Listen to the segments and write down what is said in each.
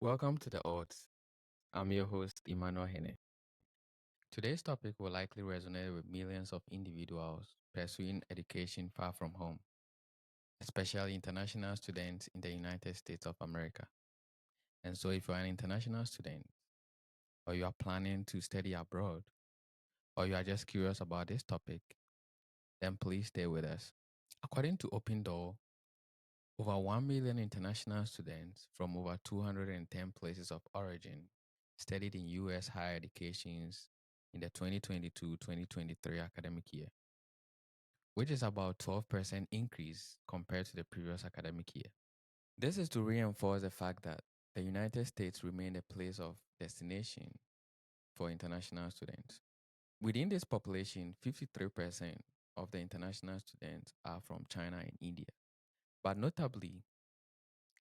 Welcome to the Odds. I'm your host, Emmanuel. Today's topic will likely resonate with millions of individuals pursuing education far from home, especially international students in the United States of America. And so, if you're an international student, or you are planning to study abroad, or you are just curious about this topic, then please stay with us. According to Open Door, over 1 million international students from over 210 places of origin studied in U.S. higher educations in the 2022-2023 academic year, which is about 12% increase compared to the previous academic year. This is to reinforce the fact that the United States remained a place of destination for international students. Within this population, 53% of the international students are from China and India. But notably,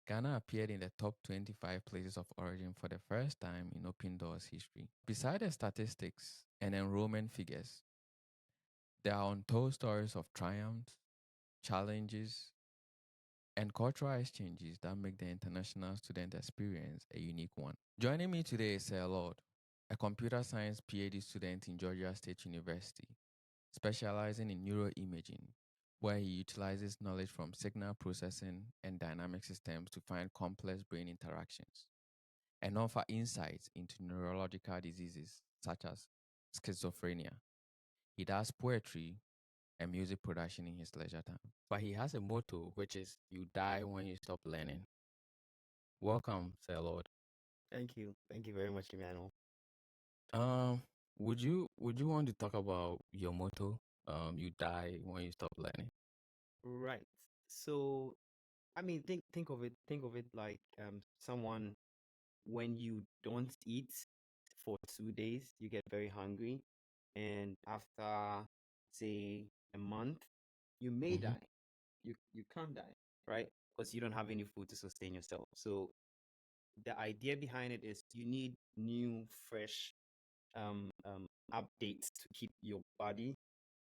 Ghana appeared in the top 25 places of origin for the first time in Open Doors history. Beside the statistics and enrollment figures, there are untold stories of triumphs, challenges, and cultural exchanges that make the international student experience a unique one. Joining me today is Sir Lord, a computer science PhD student in Georgia State University, specializing in neuroimaging, where he utilizes knowledge from signal processing and dynamic systems to find complex brain interactions and offer insights into neurological diseases such as schizophrenia. He does poetry and music production in his leisure time. But he has a motto, which is "You die when you stop learning." Welcome, Sir Lord. Thank you. Thank you very much, Emmanuel. Um, would you want to talk about your motto? You die when you stop learning. Right. So, I mean, think of it like someone when you don't eat for 2 days, you get very hungry, and after say a month, you may Mm-hmm. die. You can't die, right? Because you don't have any food to sustain yourself. So the idea behind it is you need new, fresh updates to keep your body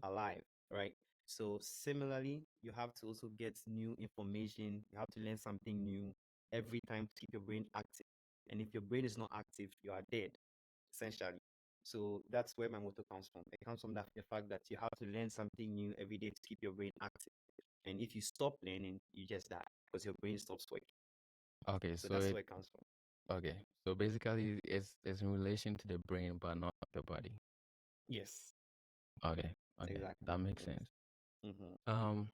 alive, right? So similarly, you have to also get new information. You have to learn something new every time to keep your brain active. And if your brain is not active, you are dead, essentially. So that's where my motto comes from. It comes from the fact that you have to learn something new every day to keep your brain active. And if you stop learning, you just die because your brain stops working. Okay, So so that's it where it comes from. okay. So basically, it's in relation to the brain, but not the body. Yes, Okay, okay, exactly. that makes Yes. sense. Mm-hmm. Um,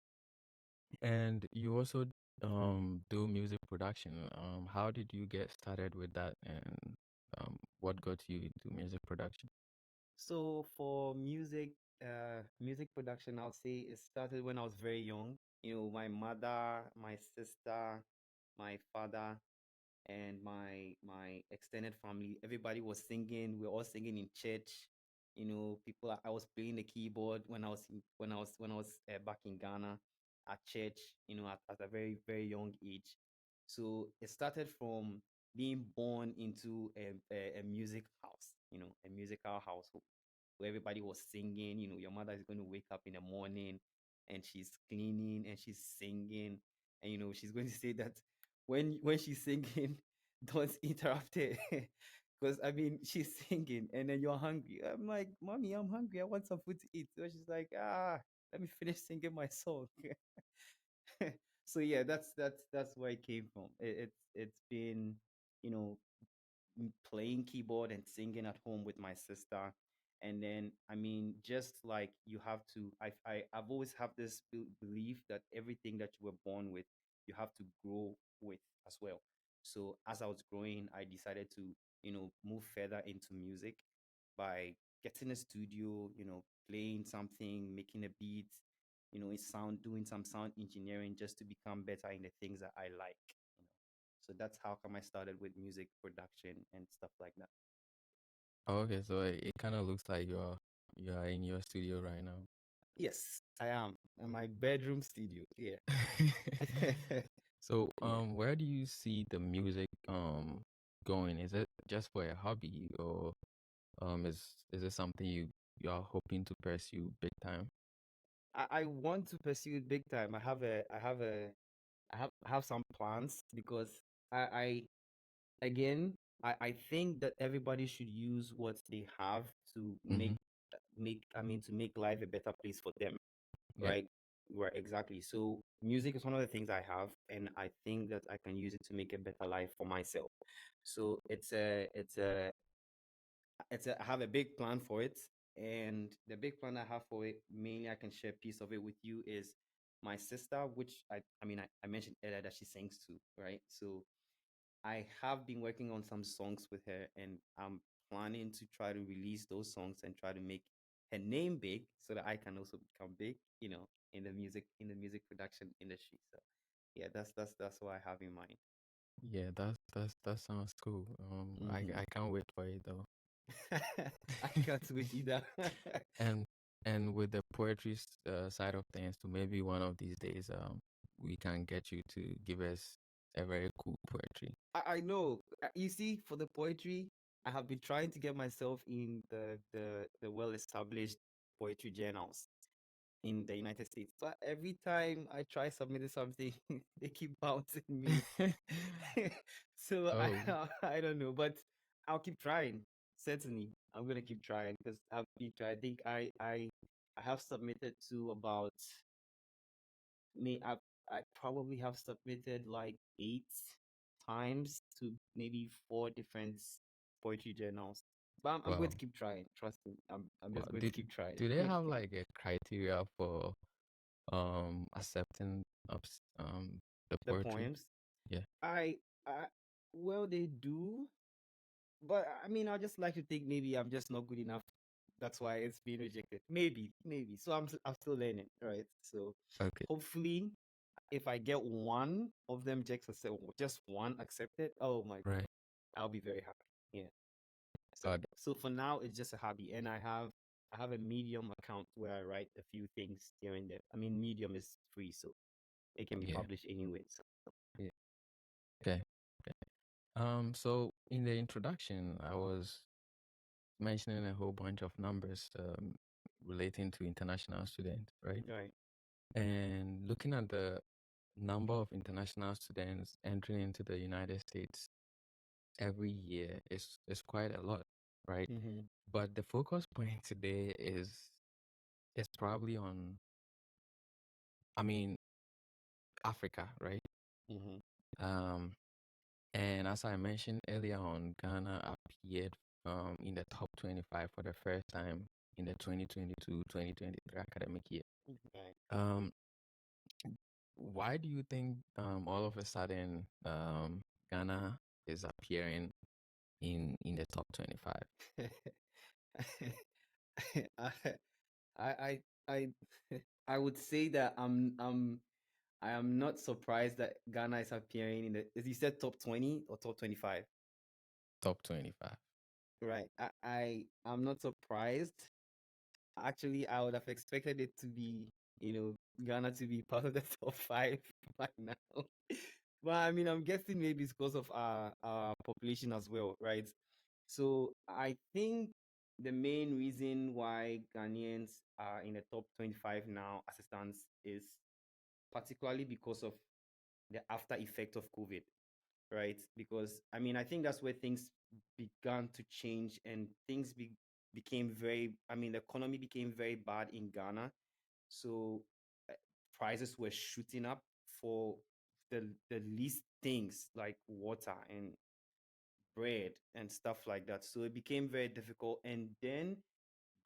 and you also do music production. How did you get started with that, and what got you into music production? So for music production, I'll say it started when I was very young. My mother, my sister, my father, and my extended family, everybody was singing. We were all singing in church. People. I was playing the keyboard when I was back in Ghana at church. At a very very young age. So it started from being born into a music house. A musical household where everybody was singing. Your mother is going to wake up in the morning and she's cleaning and she's singing, and she's going to say that when she's singing, don't interrupt her. Because I mean, she's singing and then you're hungry. I'm like, Mommy, I'm hungry. I want some food to eat. So she's like, let me finish singing my song. So yeah, that's where it came from. It's been, you know, playing keyboard and singing at home with my sister. And then I mean, just like you have to, I've always have this belief that everything that you were born with, you have to grow with as well. So as I was growing, I decided to, move further into music by getting a studio, playing something, making a beat, doing some sound engineering just to become better in the things that I like. you know. So that's how come I started with music production and stuff like that. Oh, okay, so it kind of looks like you are in your studio right now. Yes, I am in my bedroom studio. Yeah. So, Yeah. where do you see the music going? Is it just for a hobby, or Is it something you are hoping to pursue big time? I want to pursue it big time. I have some plans because I again I think that everybody should use what they have to Mm-hmm. make I mean to make life a better place for them, Yeah. right? Right, exactly. So music is one of the things I have, and I think that I can use it to make a better life for myself. So I have a big plan for it, and the big plan I have for it, mainly I can share a piece of it with you, is my sister, which I mentioned earlier that she sings too, right? So I have been working on some songs with her, and I'm planning to try to release those songs and try to make her name big so that I can also become big, in the music production industry. So yeah, that's what I have in mind. Yeah, that sounds cool. I can't wait for it though. I can't wait either. and and with the poetry side of things, so maybe one of these days, we can get you to give us a very cool poetry. I know. You see, for the poetry, I have been trying to get myself in the well-established poetry journals in the United States. But every time I try submitting something, they keep bouncing me. So I Oh, I don't know, but I'll keep trying. Certainly, I'm gonna keep trying because I've been trying. I think I have submitted to about me. I probably have submitted like 8 times to maybe 4 different poetry journals. But I'm going wow. to keep trying. Trust me. I'm Wow. just going to keep trying. Do they have like a criteria for accepting the The poetry? poems. Yeah. I well they do, but I mean I just like to think maybe I'm just not good enough. That's why it's being rejected. Maybe. So I'm still learning, right? So Okay. hopefully if I get one of them just one accepted, oh my Right. god, I'll be very happy. Yeah. So Uh, so for now it's just a hobby, and I have a Medium account where I write a few things here and there. I mean Medium is free, so it can be yeah. published anyway. So yeah. Okay. Okay. So in the introduction, I was mentioning a whole bunch of numbers relating to international students, right? Right. And looking at the number of international students entering into the United States every year is quite a lot, right? Mm-hmm. But the focus point today is probably on, I mean, Africa, right? Mm-hmm. Um, and as I mentioned earlier on, Ghana appeared in the top 25 for the first time in the 2022-2023 academic year. Right. Um, why do you think all of a sudden Ghana is appearing in the top 25? I I I I would say that I am not surprised that Ghana is appearing in the, as you said, top 20 or top 25. Top 25. Right. I'm not surprised. Actually, I would have expected it to be, Ghana to be part of the top five by now. But I mean, I'm guessing maybe it's because of our population as well, right? So I think the main reason why Ghanaians are in the top 25 now as it stands is particularly because of the after effect of COVID, right? Because I mean, I think that's where things began to change and became very, I mean, the economy became very bad in Ghana. So uh, prices were shooting up for the least things like water and bread and stuff like that. So it became very difficult. And then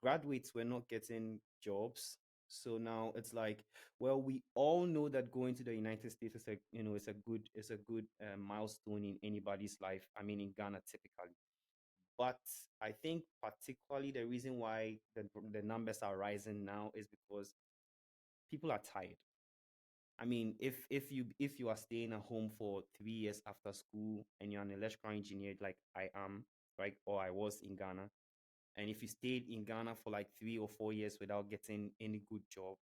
graduates were not getting jobs. So now it's like, well, we all know that going to the United States is a good milestone in anybody's life. I mean, in Ghana typically. But I think particularly the reason why the numbers are rising now is because people are tired. I mean, if you are staying at home for 3 years after school and you're an electrical engineer like I am, right, or I was in Ghana, and if you stayed in Ghana for like 3 or 4 years without getting any good job,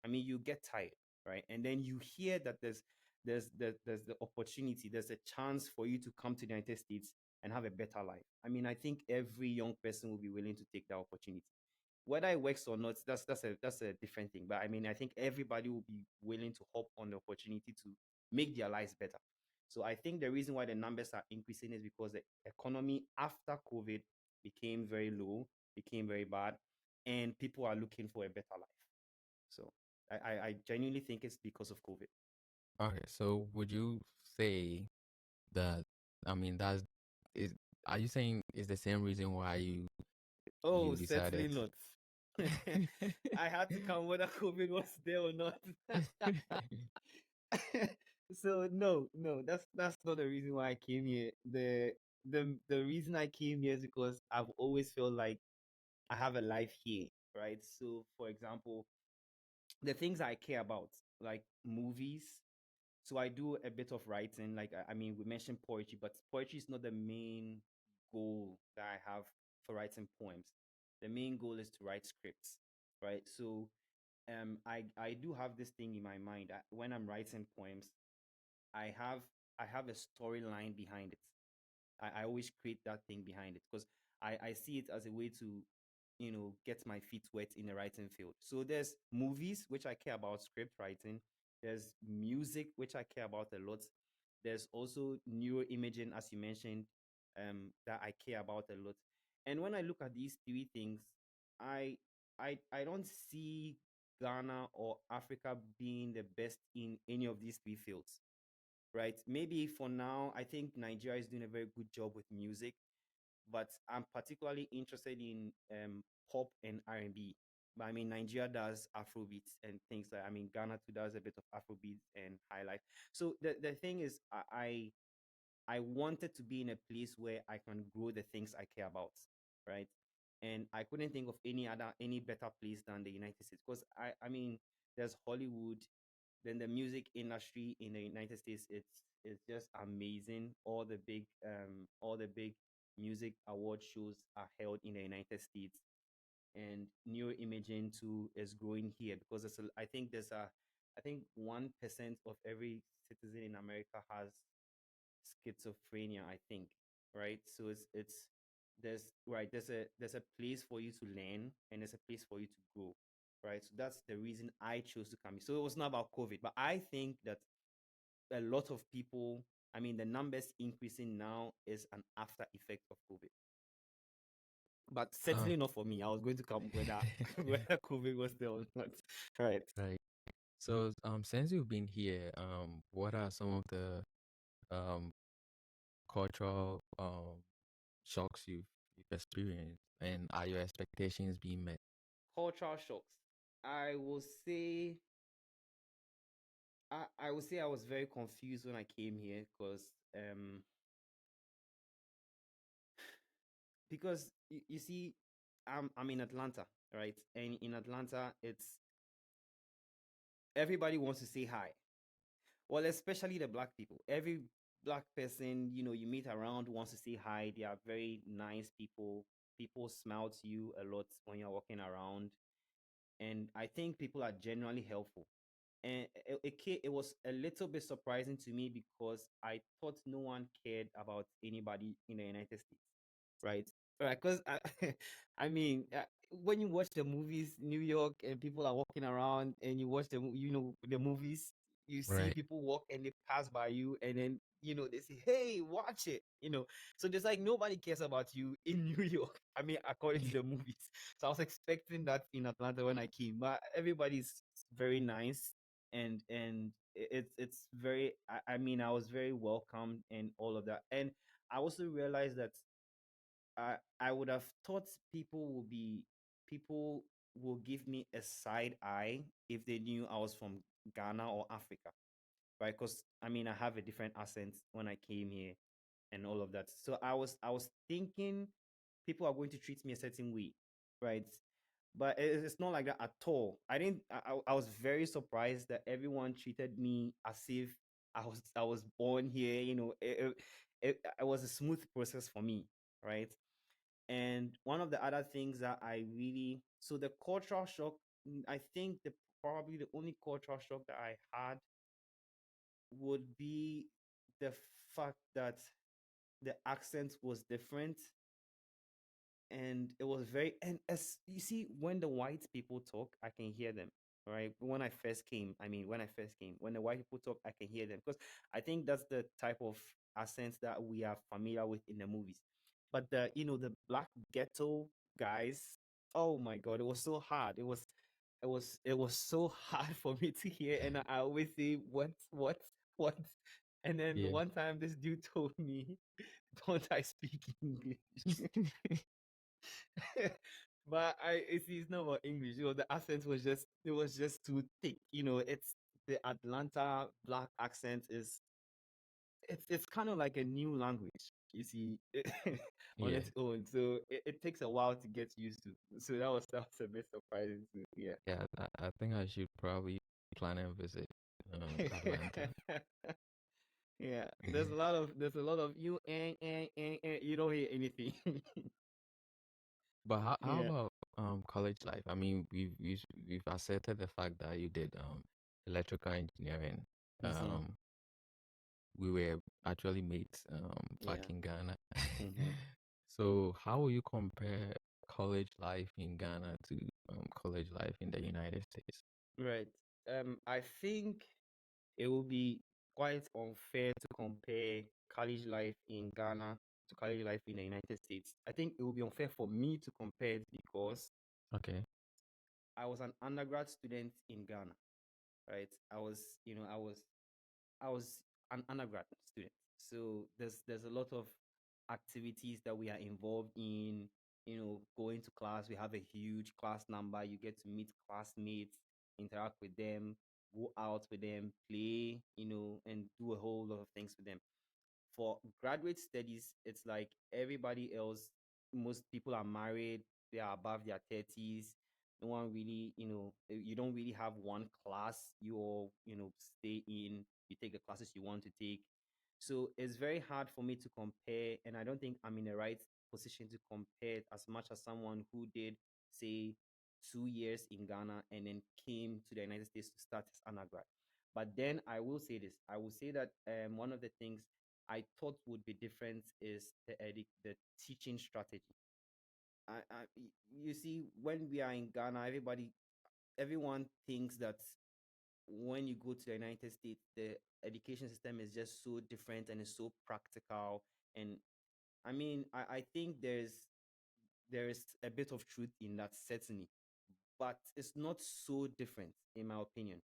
I mean, you get tired, right? And then you hear that there's the opportunity, there's a chance for you to come to the United States. and have a better life. I mean, I think every young person will be willing to take that opportunity. Whether it works or not, that's a different thing. But I mean, I think everybody will be willing to hop on the opportunity to make their lives better. So I think the reason why the numbers are increasing is because the economy after COVID became very low, became very bad, and people are looking for a better life. So I genuinely think it's because of COVID. Okay, so would you say that, I mean, is, are you saying is the same reason why Oh, you certainly decided not. to? I had to come whether COVID was there or not. So no, no, that's not the reason why I came here. The reason I came here is because I've always felt like I have a life here, right? So for example, the things I care about, like movies. So I do a bit of writing. Like I mean, we mentioned poetry, but poetry is not the main goal that I have for writing poems. The main goal is to write scripts, right? So I do have this thing in my mind. When I'm writing poems, I have I have a storyline behind it. I always create that thing behind it because I see it as a way to, get my feet wet in the writing field. So there's movies, which I care about script writing. There's music, which I care about a lot. There's also neuroimaging, as you mentioned, that I care about a lot. And when I look at these three things, I I don't see Ghana or Africa being the best in any of these three fields, right? Maybe for now, I think Nigeria is doing a very good job with music, but I'm particularly interested in pop and R&B. But I mean, Nigeria does Afrobeats and things like, I mean, Ghana too does a bit of Afrobeats and high life. So the thing is, I wanted to be in a place where I can grow the things I care about, right? And I couldn't think of any better place than the United States because I mean, there's Hollywood, then the music industry in the United States, it's just amazing. All the big music award shows are held in the United States, and neuroimaging too is growing here because I think 1% of every citizen in America has schizophrenia, I think, right? So it's there's a place for you to learn and there's a place for you to grow, right? So that's the reason I chose to come here. So it was not about COVID, but I think that a lot of people, I mean, the numbers increasing now is an after effect of COVID, but uh, certainly not for me. I was going to come whether whether COVID was there or not, right? right. So, since you've been here, what are some of the um cultural shocks you've experienced, and are your expectations being met? Cultural shocks. I will say I would say I was very confused when I came here because you see, I'm in Atlanta, right? And in Atlanta, it's everybody wants to say hi. Well, especially the black people. Every black person, you meet around wants to say hi. They are very nice people. People smile to you a lot when you're walking around. And I think people are generally helpful. And it was a little bit surprising to me because I thought no one cared about anybody in the United States, right? Right, because I mean, when you watch the movies, New York, and people are walking around, and you watch the movies, you see Right. people walk and they pass by you, and then they say, "Hey, watch it." So there's like nobody cares about you in New York. I mean, according to the movies. So I was expecting that in Atlanta when I came, but everybody's very nice, and it's very. I mean, I was very welcomed and all of that, and I also realized that I would have thought people will give me a side eye if they knew I was from Ghana or Africa, right? Because I mean, I have a different accent when I came here and all of that. So I was thinking people are going to treat me a certain way, right? But it's not like that at all. I didn't. I was very surprised that everyone treated me as if I was born here. It was a smooth process for me, right? And one of the other things that I really so the cultural shock, I think probably the only cultural shock that I had would be the fact that the accent was different, and it was very, and as you see, when the white people talk, I can hear them. Right, when I first came, when the white people talk, I can hear them, because I think that's the type of accents that we are familiar with in the movies. But the black ghetto guys, oh my god, it was so hard. It was so hard for me to hear, and I always say, what? And then Yeah. one time this dude told me, don't I speak English? But it's not about English. The accent was just too thick. It's the Atlanta black accent is it's kind of like a new language. You see, on Yeah. its own. So it takes a while to get used to. So that was a bit surprising. Yeah. Yeah. I think I should probably plan and visit Atlanta. Yeah. There's a lot of you and you don't hear anything. But how Yeah. about college life? I mean, we've accepted the fact that you did electrical engineering. Mm-hmm. Um, we were actually mates back Yeah. in Ghana. Mm-hmm. So how will you compare college life in Ghana to college life in the United States? Right. I think it will be quite unfair to compare college life in Ghana to college life in the United States. I think it will be unfair for me to compare it because Okay. I was an undergrad student in Ghana, right? I was an undergrad student. So there's a lot of activities that we are involved in, going to class. We have a huge class number. You get to meet classmates, interact with them, go out with them, play, and do a whole lot of things with them. For graduate studies, it's like everybody else. Most people are married, they are above their 30s. No one really, you don't really have one class you all, stay in. You take the classes you want to take. So it's very hard for me to compare, and I don't think I'm in the right position to compare it as much as someone who did, say, 2 years in Ghana and then came to the United States to start his undergrad. But then I will say this. I will say that one of the things I thought would be different is the teaching strategy. You see, when we are in Ghana, everyone thinks that when you go to the United States, the education system is just so different and it's so practical. And I mean, I think there is a bit of truth in that, certainly, but it's not so different, in my opinion.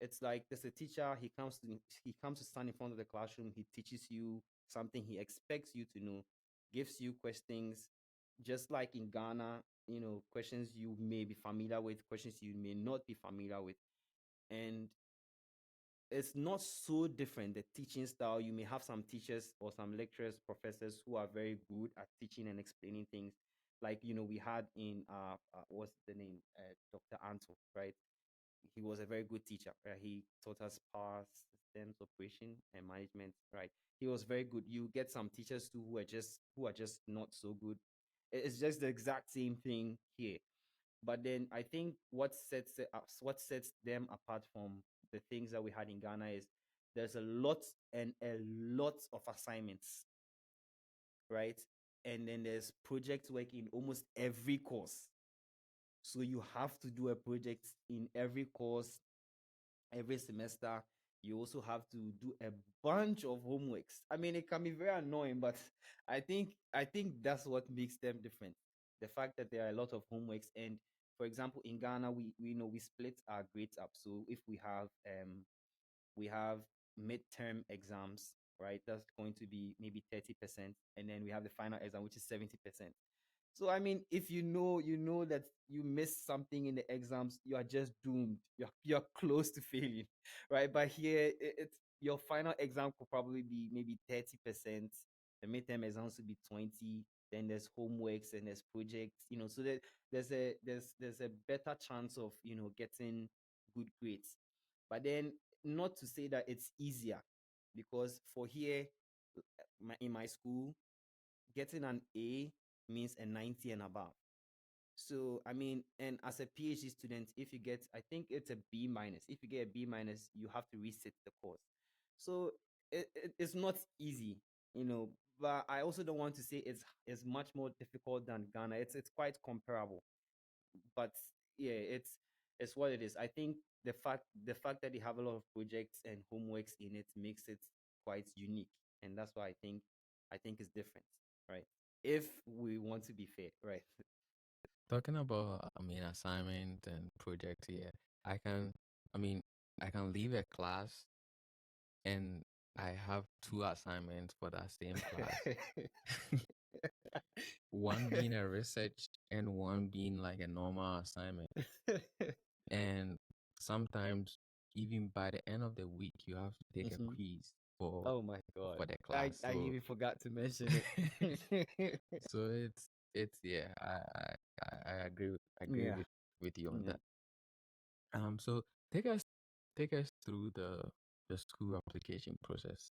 It's like there's a teacher, he comes to stand in front of the classroom, he teaches you something he expects you to know, gives you questions, just like in Ghana, questions you may be familiar with, questions you may not be familiar with. And it's not so different, the teaching style. You may have some teachers or some lecturers, professors who are very good at teaching and explaining things. Like, we had in what's the name, Dr. Anto, right? He was a very good teacher. He taught us power systems, operation, and management. Right, he was very good. You get some teachers too who are just not so good. It's just the exact same thing here. But then I think what sets them apart from the things that we had in Ghana is there's a lot and a lot of assignments, right? And then there's project work in almost every course. So you have to do a project in every course every semester. You also have to do a bunch of homeworks. I mean, it can be very annoying, but I think that's what makes them different. The fact that there are a lot of homeworks. And for example, in Ghana, we split our grades up. So if we have midterm exams, right? That's going to be maybe 30%, and then we have the final exam, which is 70%. So I mean, if you know that you missed something in the exams, you are just doomed. You're close to failing, right? But here, it's your final exam could probably be maybe 30%. The midterm exams would be 20. Then there's homeworks and there's projects. So that there's a better chance of getting good grades. But then, not to say that it's easier, because for here, in my school, getting an A means a 90 and above. So I mean, and as a PhD student, if you get, I think it's a B minus. If you get a B minus, you have to resit the course. So it's not easy, but I also don't want to say it's much more difficult than Ghana. It's quite comparable, but yeah, it's what it is. I think the fact that they have a lot of projects and homeworks in it makes it quite unique, and that's why I think it's different, right? If we want to be fair, right? Talking about, assignment and project, yeah, I can, I mean, I can leave a class and I have two assignments for that same class. One being a research and one being like a normal assignment. And sometimes even by the end of the week, you have to take a Mhm. quiz for Oh my god, for the I class. I So even forgot to mention it. so it's yeah, I agree Yeah, with you on yeah. that. So take us take us through the school application process.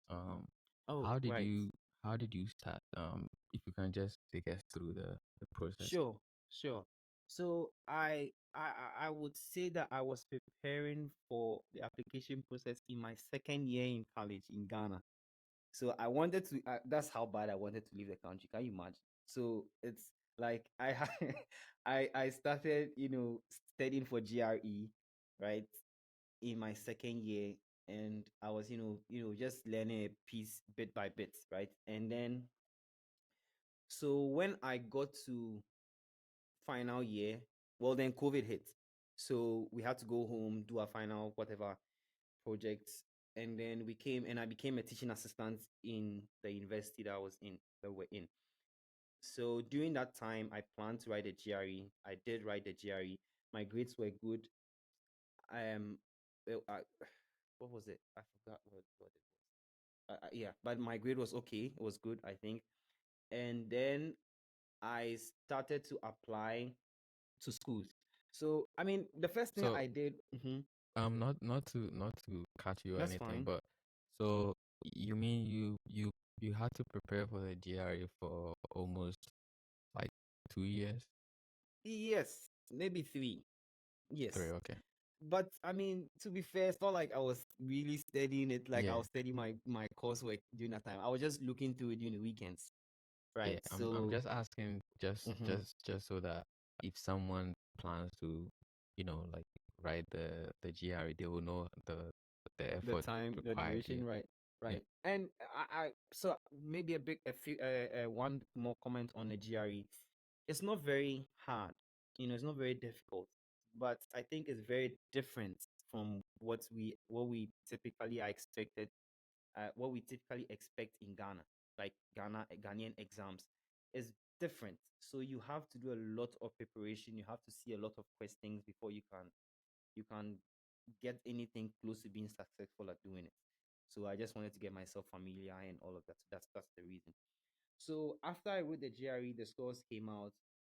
Oh, How did right. you how did you start? If you can just take us through the process. Sure, sure. So I would say that I was preparing for the application process in my second year in college in Ghana. So I wanted to. That's how bad I wanted to leave the country. Can you imagine? So it's like I started studying for GRE, right, in my second year, and I was just learning a piece bit by bit, right, and then so when I got to final year, well, then COVID hit. So we had to go home, do our final whatever projects. And then we came and I became a teaching assistant in the university that we're in. So during that time, I planned to write a GRE. I did write the GRE. My grades were good. Um, well, what was it? I forgot what it was. Yeah, but my grade was okay. It was good, I think. And then I started to apply to schools. So I mean, the first thing So I did, not to cut you or that's anything, fine. but so you mean you had to prepare for the GRE for almost like 2 years? Yes, maybe three. Three, Yes, okay. but I mean, to be fair, it's not like I was really studying it. Like I Yeah, was studying my coursework during that time. I was just looking through it during the weekends, yeah. right? I'm So, just asking mhm, just so that if someone plans to, like write the GRE, they will know the the effort time, the required. Yeah, duration, right, yeah. right. And so maybe a few, one more comment on the GRE. It's not very hard, it's not very difficult, but I think it's very different from what we typically are expected, what we typically expect in Ghana, like Ghanaian exams, is different. So you have to do a lot of preparation. You have to see a lot of questions before you can get anything close to being successful at doing it. So I just wanted to get myself familiar and all of that. So that's the reason. So after I wrote the GRE, the scores came out.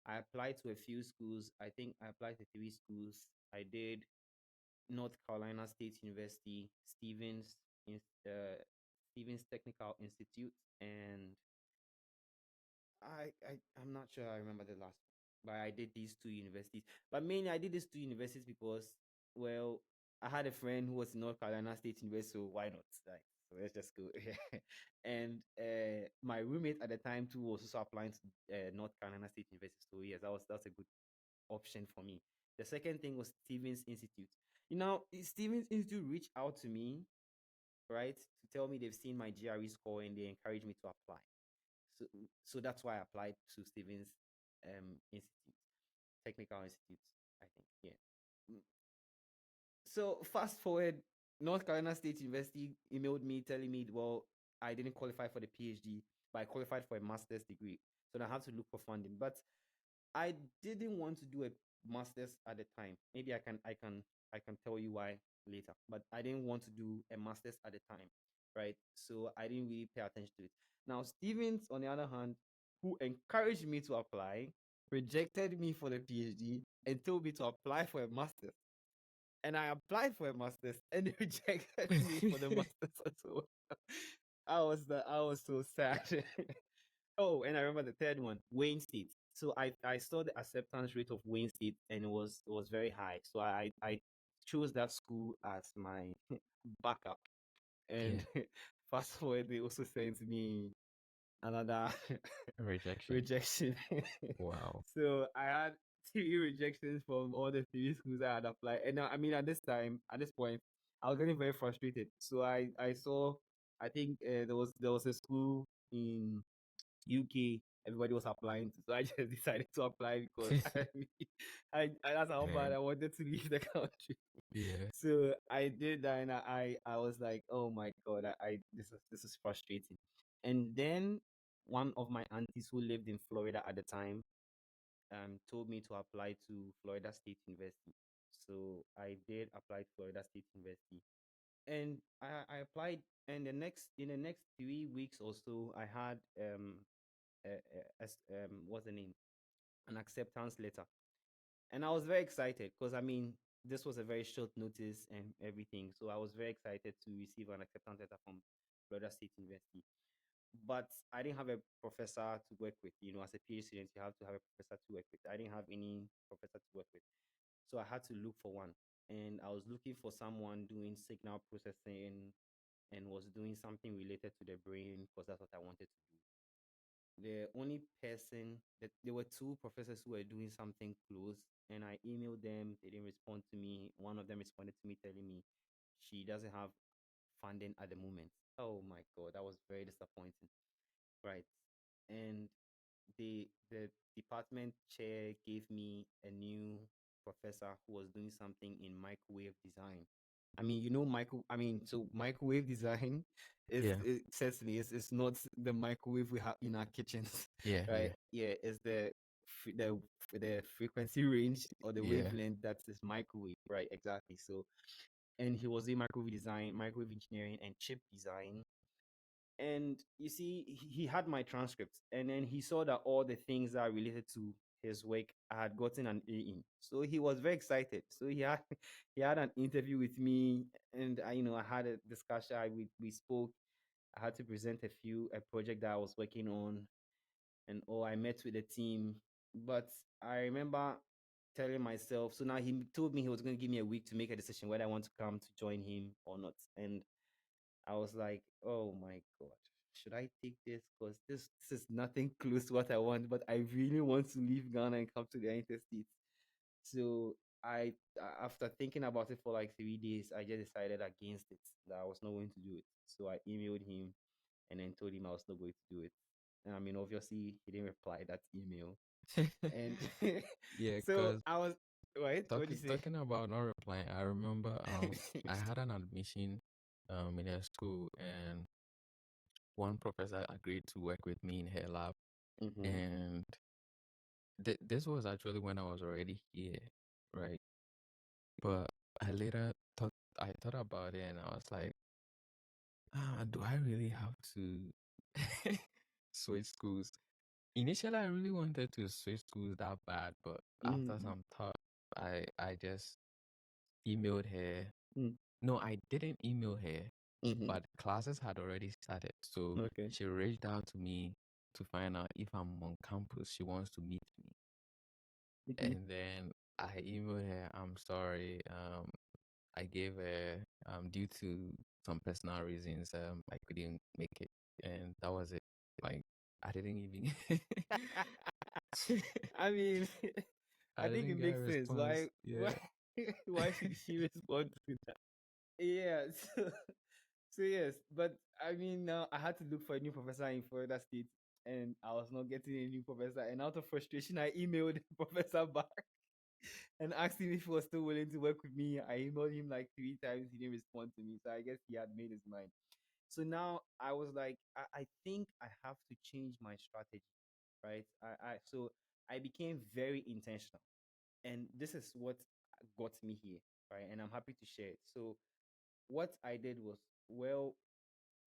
I applied to a few schools. I think I applied to three schools. I did North Carolina State University, Stevens Technical Institute, and I'm not sure I remember the last one, but I did these two universities. But mainly I did these two universities because, well, I had a friend who was in North Carolina State University, so why not? Like, so let's just go. And my roommate at the time too was also applying to North Carolina State University. So yes, that's a good option for me. The second thing was Stevens Institute. Stevens Institute reached out to me, right, to tell me they've seen my GRE score and they encouraged me to apply. So, so that's why I applied to Stevens Institute, Technical Institute, I think. Yeah. Mm. So fast forward, North Carolina State University emailed me telling me, well, I didn't qualify for the PhD, but I qualified for a master's degree. So I have to look for funding. But I didn't want to do a master's at the time. Maybe I can tell you why later. But I didn't want to do a master's at the time, right? So I didn't really pay attention to it. Now Stevens, on the other hand, who encouraged me to apply, rejected me for the PhD and told me to apply for a master's. And I applied for a master's and they rejected me for the master's as well. I was so sad. Oh, and I remember the third one, Wayne State. So I saw the acceptance rate of Wayne State and it was very high. So I chose that school as my backup. Yeah. And fast forward, they also sent me. another Rejection. rejection. Wow. So I had three rejections from all the three schools I had applied. And I mean, at this time, at this point, I was getting very frustrated. So I saw, I think there was a school in UK. Everybody was applying, so I just decided to apply because that's how bad And I wanted to leave the country. yeah. So I did that, and I was like, oh my god, I this is frustrating. And then one of my aunties who lived in Florida at the time told me to apply to Florida State University. So I did apply to Florida State University, and I applied. And the next 3 weeks or so, I had what's the name, an acceptance letter, and I was very excited because I mean this was a very short notice and everything, so I was very excited to receive an acceptance letter from Florida State University. But I didn't have a professor to work with. As a PhD student, you have to have a professor to work with. I didn't have any professor to work with, so I had to look for one. And I was looking for someone doing signal processing and was doing something related to the brain because that's what I wanted to do. The only person that there were two professors who were doing something close, and I emailed them. They didn't respond to me. One of them responded to me telling me she doesn't have funding at the moment. Oh my god, that was very disappointing. Right. And the department chair gave me a new professor who was doing something in microwave design. I mean, so microwave design is Yeah. it, certainly it's not the microwave we have in our kitchens, Yeah. right? Yeah. Yeah, it's the frequency range or the Yeah. wavelength that is microwave, right? Exactly. So, and he was doing microwave design, microwave engineering, and chip design. And you see, he had my transcripts, and then he saw that all the things that are related to his work I had gotten an A in. So he was very excited. So he had he had an interview with me, and I had a discussion. We spoke. I had to present a project that I was working on, and I met with the team. But I remember telling myself, so now he told me he was going to give me a week to make a decision whether I want to come to join him or not. And I was like, oh my god, should I take this? Because this is nothing close to what I want, but I really want to leave Ghana and come to the United States. So after thinking about it for like 3 days, I just decided against it, that I was not going to do it. So I emailed him and then told him I was not going to do it. And I mean, obviously, he didn't reply that email. And Yeah. so Cause I was, right? What do talking you say? talking about not replying, I remember I had an admission in a school, and one professor agreed to work with me in her lab, Mm-hmm. and this was actually when I was already here, right? But I later thought about it, and I was like, do I really have to switch schools? Initially, I really wanted to switch schools that bad, but after Mm-hmm. some thought, I just emailed her. Mm-hmm. No, I didn't email her, Mm-hmm. but classes had already started. So Okay. she reached out to me to find out if I'm on campus. She wants to meet me. Mm-hmm. And then I emailed her, I'm sorry. I gave her, due to some personal reasons, I couldn't make it. And that was it. Like, I didn't even, I mean, I I think didn't it get a makes sense. response. Why, Yeah. why should she respond to that? Yeah. So yes, but I mean, now I had to look for a new professor in Florida State, and I was not getting a new professor. And out of frustration, I emailed the professor back and asked him if he was still willing to work with me. I emailed him like 3 times. He didn't respond to me, so I guess he had made his mind. So now I was like, I think I have to change my strategy, right? So I became very intentional, and this is what got me here, right? And I'm happy to share it. So what I did was, well,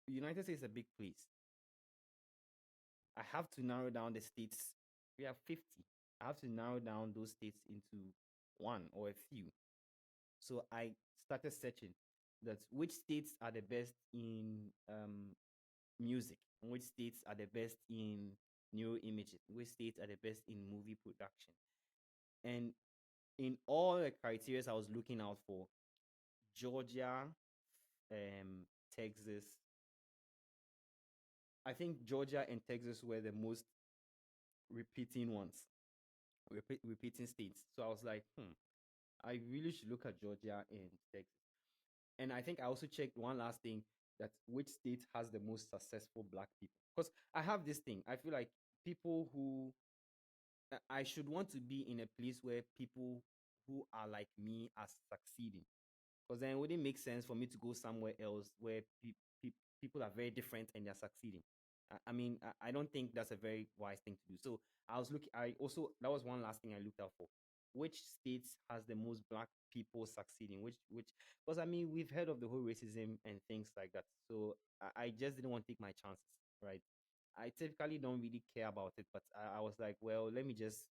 the United States is a big place. I have to narrow down the states. We have 50. I have to narrow down those states into one or a few. So I started searching that which states are the best in music, and which states are the best in neuroimaging, which states are the best in movie production. And in all the criteria I was looking out for, Georgia, Texas, I think Georgia and Texas were the most repeating ones, repeating states. So I was like, I really should look at Georgia and Texas. And I think I also checked one last thing, that which state has the most successful black people. Because I have this thing. I feel like people who I should want to be in a place where people who are like me are succeeding. Because then it wouldn't make sense for me to go somewhere else where people are very different and they're succeeding. I mean, I don't think that's a very wise thing to do. So I was looking. I also, that was one last thing I looked out for. Which states has the most black people succeeding? Which because I mean we've heard of the whole racism and things like that. So I just didn't want to take my chances, right? I typically don't really care about it, but I was like, well, let me just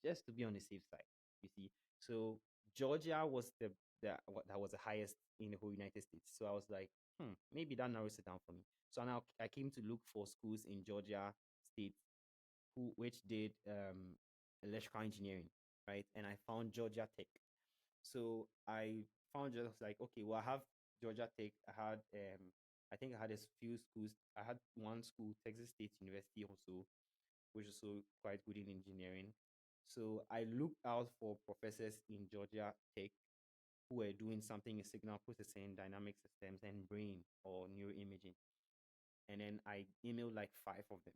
to be on the safe side. You see, so Georgia was that was the highest in the whole United States. So I was like, maybe that narrows it down for me. So now I came to look for schools in Georgia State which did electrical engineering, right? And I found Georgia Tech. So I found just like, okay, well, I have Georgia Tech. I think I had a few schools. I had one school, Texas State University, also, which is also quite good in engineering. So I looked out for professors in Georgia Tech who were doing something in signal processing, dynamic systems, and brain or neuroimaging. And then I emailed like five of them.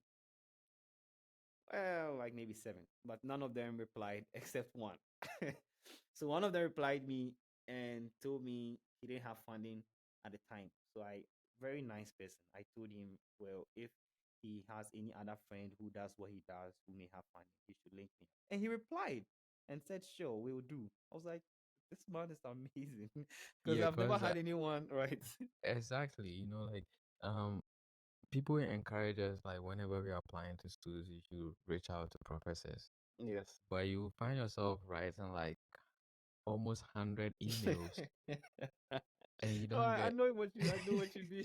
Well, like maybe seven, but none of them replied except one. So one of them replied me and told me he didn't have funding at the time. So very nice person. I told him, well, if he has any other friend who does what he does, who may have funding, he should link me. And he replied and said, sure, we'll do. I was like, this man is amazing because Yeah, I've never because had anyone, right? exactly, like um people encourage us like whenever we are applying to schools, you should reach out to professors. Yes. But you find yourself writing like almost 100 emails and you Oh, don't I get know what I know what you mean.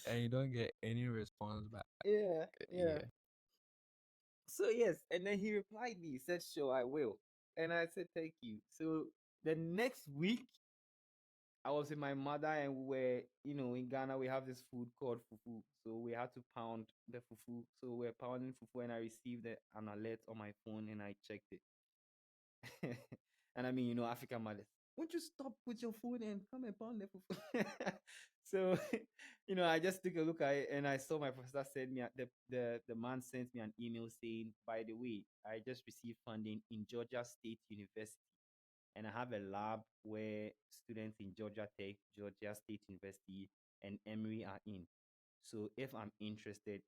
and you don't get any response back. Yeah, yeah. Yeah. So yes, and then he replied me, he said, sure, I will. And I said, thank you. So the next week, I was with my mother and we were, in Ghana, we have this food called fufu. So we had to pound the fufu. So we're pounding fufu and I received an alert on my phone and I checked it. And I mean, African mothers, won't you stop with your phone and come and pound the fufu? So, I just took a look at it and I saw my professor send me the man sent me an email saying, by the way, I just received funding in Georgia State University. And I have a lab where students in Georgia Tech, Georgia State University, and Emory are in. So if I'm interested,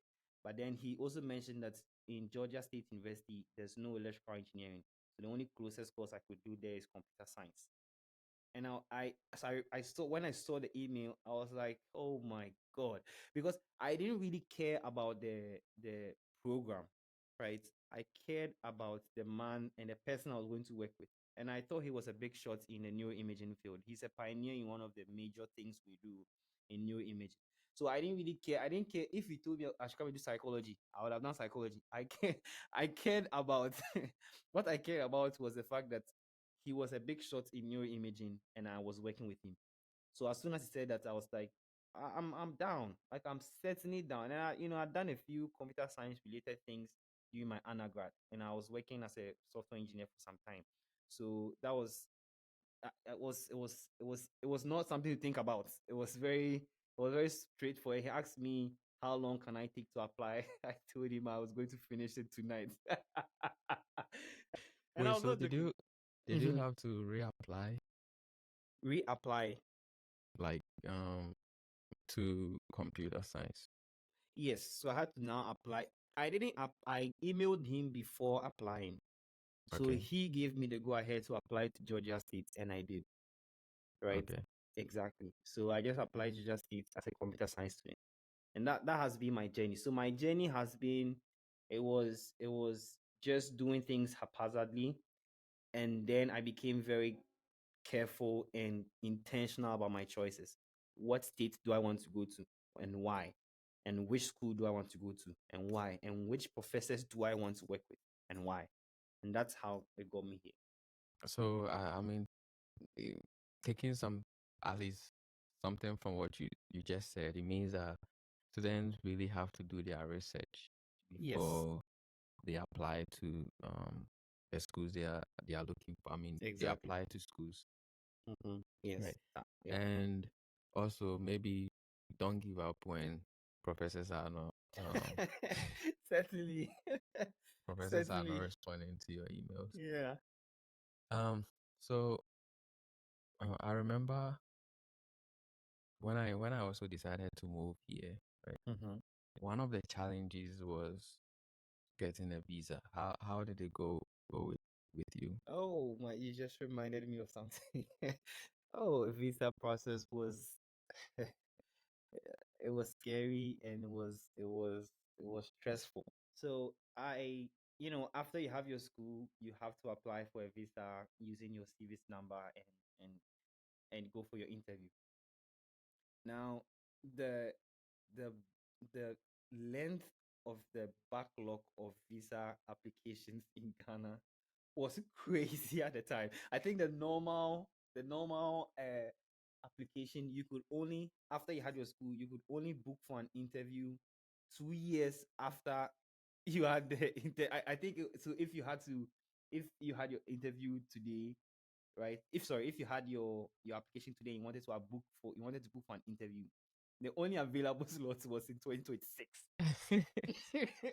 but then he also mentioned that in Georgia State University, there's no electrical engineering. So the only closest course I could do there is computer science. And I saw when I saw the email, I was like, oh my god, because I didn't really care about the program, right? I cared about the man and the person I was going to work with, and I thought he was a big shot in the neuroimaging field. He's a pioneer in one of the major things we do in neuroimaging. So I didn't really care. I didn't care if he told me I should come and do psychology. I would have done psychology. I cared about what I cared about was the fact that he was a big shot in neuroimaging and I was working with him. So as soon as he said that, I was like, I'm down. Like I'm certainly down. And I'd done a few computer science related things during my undergrad, and I was working as a software engineer for some time. So that was it was not something to think about. It was very straightforward. He asked me how long can I take to apply. I told him I was going to finish it tonight. And I Wait, was so not did joking. you have to reapply Reapply. like to computer science? Yes, so I had to now apply. I didn't I emailed him before applying. So Okay. he gave me the go ahead to apply to Georgia State and I did. Right? Okay. Exactly. So I just applied to Georgia State as a computer science student. And that has been my journey. So my journey has been it was just doing things haphazardly, and then I became very careful and intentional about my choices. What state do I want to go to and why? And which school do I want to go to and why? And which professors do I want to work with and why? And that's how it got me here. So I mean, eh, taking some at least something from what you just said, it means that students really have to do their research Yes, before they apply to the schools they are looking for. I mean, they exactly. apply to schools, Yes. right? Yeah. And also maybe don't give up when professors are not um Certainly. professors are not Certainly. responding to your emails. Yeah. Um, so I remember when I also decided to move here, right? Mm-hmm. One of the challenges was getting a visa. How did it go with you? Oh my, you just reminded me of something. Oh, visa process was it was scary and it was stressful. So after you have your school, you have to apply for a visa using your CV's number and and go for your interview. Now, the the the length of the backlog of visa applications in Ghana was crazy at the time. I think the normal application, you could only, after you had your school, you could only book for an interview 2 years after you had I think so. If you had your interview today, right? If you had your application today, you wanted to book for an interview, the only available slots was in 2026.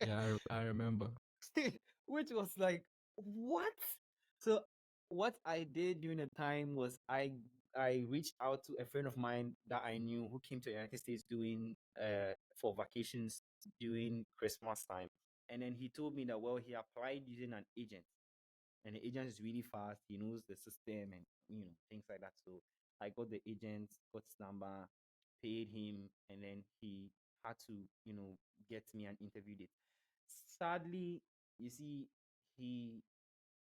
Yeah, I remember. Which was like, what? So what I did during the time was I reached out to a friend of mine that I knew who came to the United States doing for vacations during Christmas time. And then he told me that, well, he applied using an agent, and the agent is really fast. He knows the system and things like that. So I got the agent, got his number, paid him, and then he had to get me an interview date. Sadly, you see, he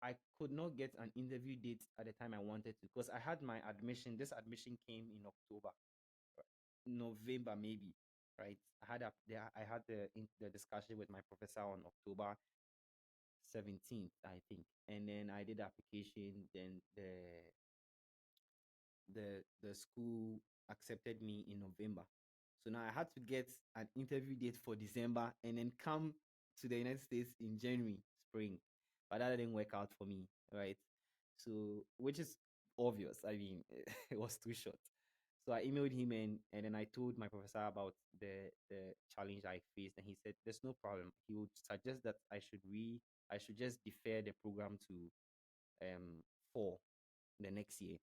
I could not get an interview date at the time I wanted to, because I had my admission. This admission came in October, November maybe, right? I had the discussion with my professor on October 17th, I think. And then I did the application. Then the school accepted me in November. So now I had to get an interview date for December and then come to the United States in January, spring. But that didn't work out for me, right? So, which is obvious. I mean, it was too short. So I emailed him, and then I told my professor about the challenge I faced, and he said there's no problem. He would suggest that I should just defer the program to fall the next year.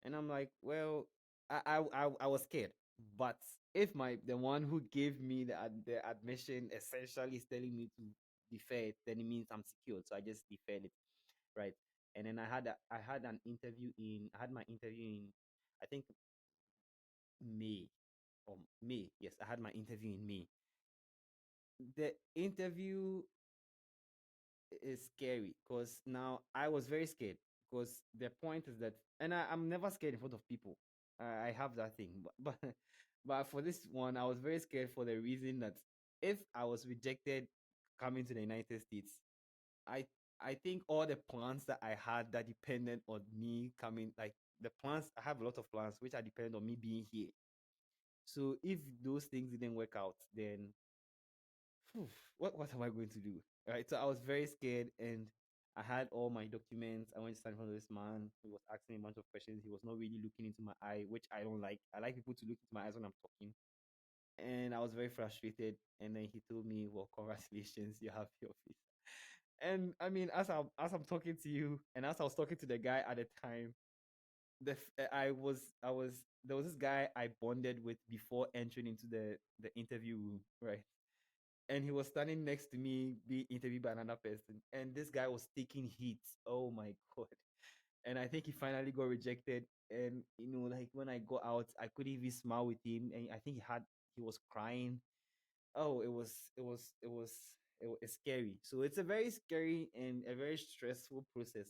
And I'm like, well, I was scared. But if the one who gave me the admission essentially is telling me to defer it, then it means I'm secured. So I just deferred it, right? And then I had my interview in, I think, May or May. Yes, I had my interview in May. The interview is scary because now I was very scared, because the point is that, and I'm never scared in front of people. I have that thing, but but for this one, I was very scared for the reason that if I was rejected coming to the United States, I I think all the plans that I had that depended on me coming, like the plans, I have a lot of plans which are dependent on me being here. So if those things didn't work out, then phew, what am I going to do? Right. So I was very scared, and I had all my documents. I went to stand in front of this man. He was asking me a bunch of questions. He was not really looking into my eye, which I don't like. I like people to look into my eyes when I'm talking. And I was very frustrated. And then he told me, well, congratulations, you have your visa. And I mean, as I'm talking to you, and as I was talking to the guy at the time, I was there was this guy I bonded with before entering into the interview room, right? And he was standing next to me being interviewed by another person, and this guy was taking heat. Oh my god. And I think he finally got rejected. And like when I go out, I couldn't even smile with him, and I think he was crying. Oh, it's scary. So it's a very scary and a very stressful process.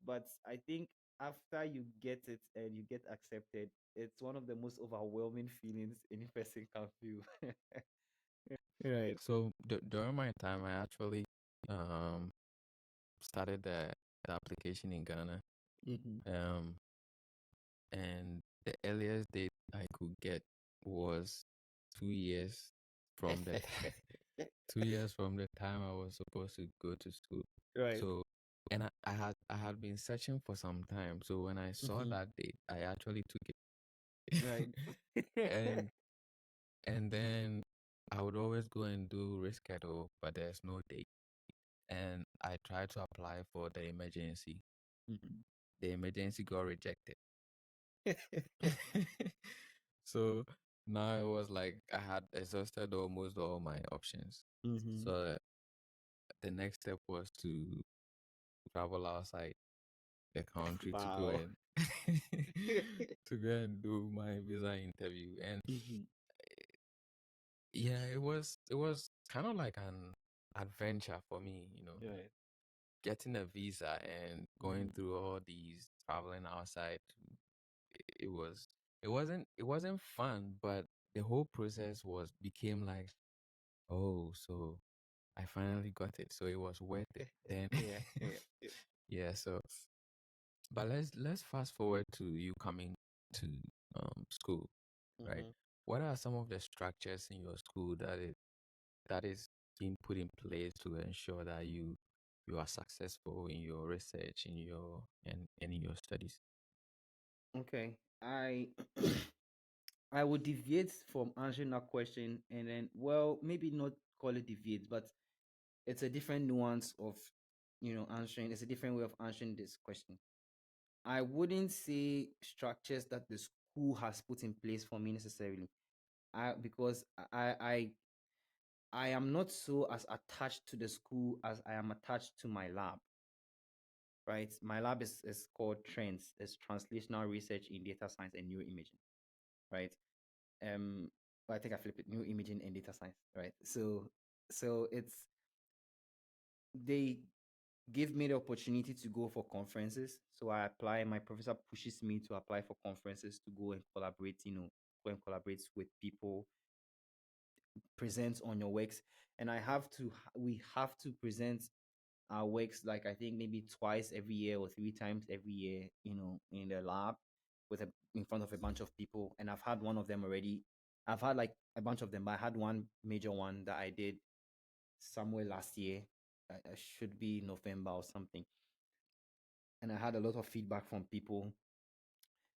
But I think after you get it and you get accepted, it's one of the most overwhelming feelings any person can feel. Right. So during my time, I actually um started the application in Ghana. Mm-hmm. Um, and the earliest date I could get was 2 years from the 2 years from the time I was supposed to go to school. Right. So, and I had been searching for some time. So when I saw Mm-hmm. that date, I actually took it. Right. and and then I would always go and do reschedule, but there's no date. And I tried to apply for the emergency. Mhm. The emergency got rejected. So now it was like I had exhausted almost all my options. Mm-hmm. So the next step was to travel outside the country to go Wow. and to go and do my visa interview. And Mm-hmm. yeah, it was kind of like an adventure for me, Right. getting a visa and going Mm-hmm. through all these traveling outside. It wasn't fun, but the whole process was became like, oh, so I finally got it, so it was worth it. Then Yeah. Yeah. Yeah. yeah, so but let's fast forward to you coming to school, right? Mm-hmm. What are some of the structures in your school that is being put in place to ensure that you are successful in your research, and in your studies? Okay. I would deviate from answering that question, and then, well, maybe not call it deviate, but it's a different nuance of, answering. It's a different way of answering this question. I wouldn't say structures that the school has put in place for me necessarily. Because I am not so as attached to the school as I am attached to my lab. Right, my lab is called Trends. It's translational research in data science and neuroimaging. Right. Well, I think I flipped it, neuroimaging and data science. Right. So they give me the opportunity to go for conferences. So I apply. My professor pushes me to apply for conferences to go and collaborate. Go and collaborate with people, present on your works, and we have to present our works, like, I think maybe twice every year or three times every year, in the lab, in front of a bunch of people. And I've had one of them already. I've had like a bunch of them, but I had one major one that I did somewhere last year. I should be November or something. And I had a lot of feedback from people.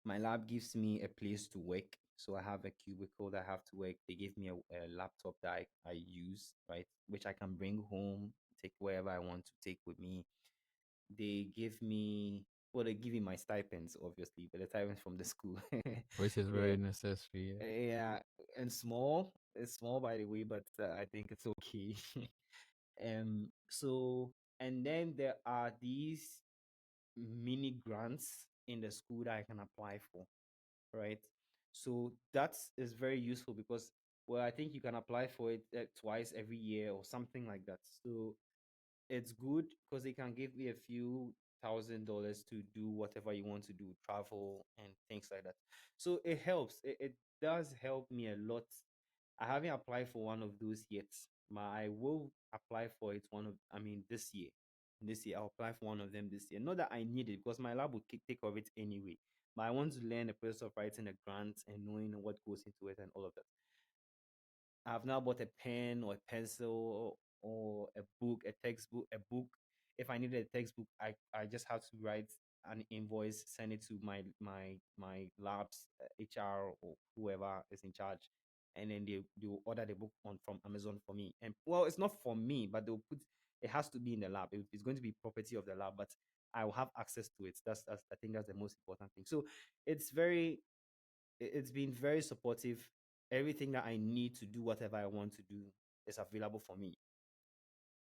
My lab gives me a place to work. So I have a cubicle that I have to work. They give me a laptop that I use, right? Which I can bring home, take wherever I want to take with me. They give me, well, they give me my stipends, obviously, but the stipends from the school. Which is Yeah. very necessary. Yeah. Yeah. And small. It's small, by the way, but I think it's okay. So, and then there are these mini grants in the school that I can apply for, right? So that is very useful because, well, I think you can apply for it twice every year or something like that. So it's good because they can give me a few $1,000 to do whatever you want to do, travel and things like that. So it helps. It does help me a lot. I haven't applied for one of those yet, but I will apply for it this year. This year I'll apply for one of them this year. Not that I need it because my lab will take care of it anyway. But I want to learn the process of writing a grant and knowing what goes into it and all of that. I've now bought a pen or a pencil or a book, a textbook, a book. If I needed a textbook, I just have to write an invoice, send it to my labs, HR or whoever is in charge, and then they will order the book on from Amazon for me. And, well, it's not for me, but they'll put it has to be in the lab. It's going to be property of the lab, but I will have access to it. That's I think that's the most important thing. So it's very it's been very supportive. Everything that I need to do whatever I want to do is available for me.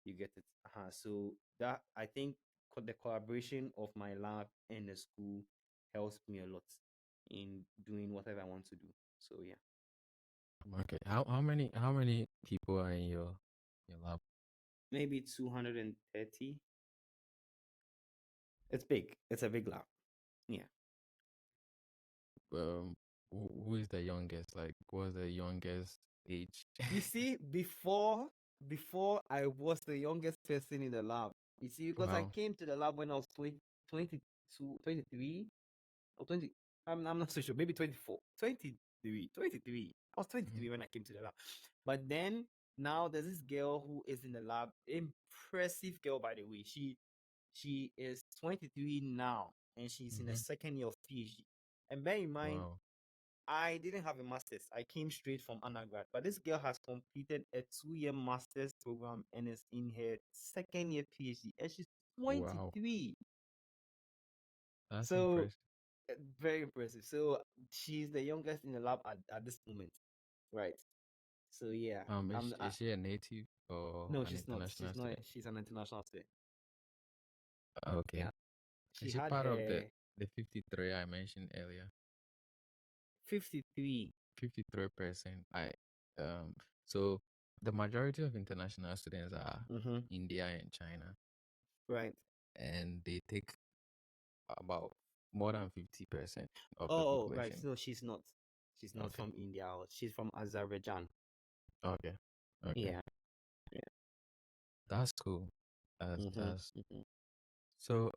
You get it? So that, I think, the collaboration of my lab and the school helps me a lot in doing whatever I want to do. So yeah, Okay. How many people are in your lab? maybe 230. It's big. It's a big lab. Yeah. Who is the youngest? Like, what's the youngest age? You see, before I was the youngest person in the lab. You see, because I Wow. came to the lab when I was 22, 23 or 20. I'm not so sure. Maybe 24. 23. I was Mhm. 23 when I came to the lab. But then now there's this girl who is in the lab. Impressive girl, by the way. She is 23 now, and she's in the Mhm. second year of PhD. And bear in mind, Wow. I didn't have a master's. I came straight from undergrad. But this girl has completed a 2-year master's program and is in her second year PhD. And she's Wow. 23. That's So impressive. very impressive. So she's the youngest in the lab at this moment. Right. So yeah. Is she a native or No, an she's not. international She's not. student? She's an international student. Okay. Yeah. Is She she had part of her the 53 I mentioned earlier? 53. 53%. Um so the majority of international students are Mm-hmm. India and China, Right. and they take about more than 50% of the Right. population. So she's not. She's not Okay. from India. Or she's from Azerbaijan. Okay. Okay. Yeah. Yeah. That's cool. Mm-hmm. That's Mm-hmm. so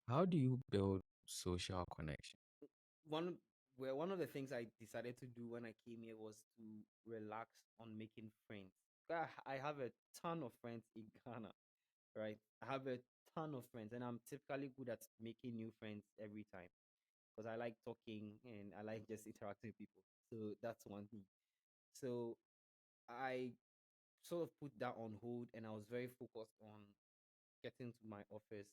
how do you build social connection? One one of the things I decided to do when I came here was to relax on making friends. I have a ton of friends in Ghana, right? I have a ton of friends, and I'm typically good at making new friends every time because I like talking and I like just interacting with people. So that's one thing. So I sort of put that on hold, and I was very focused on getting to my office,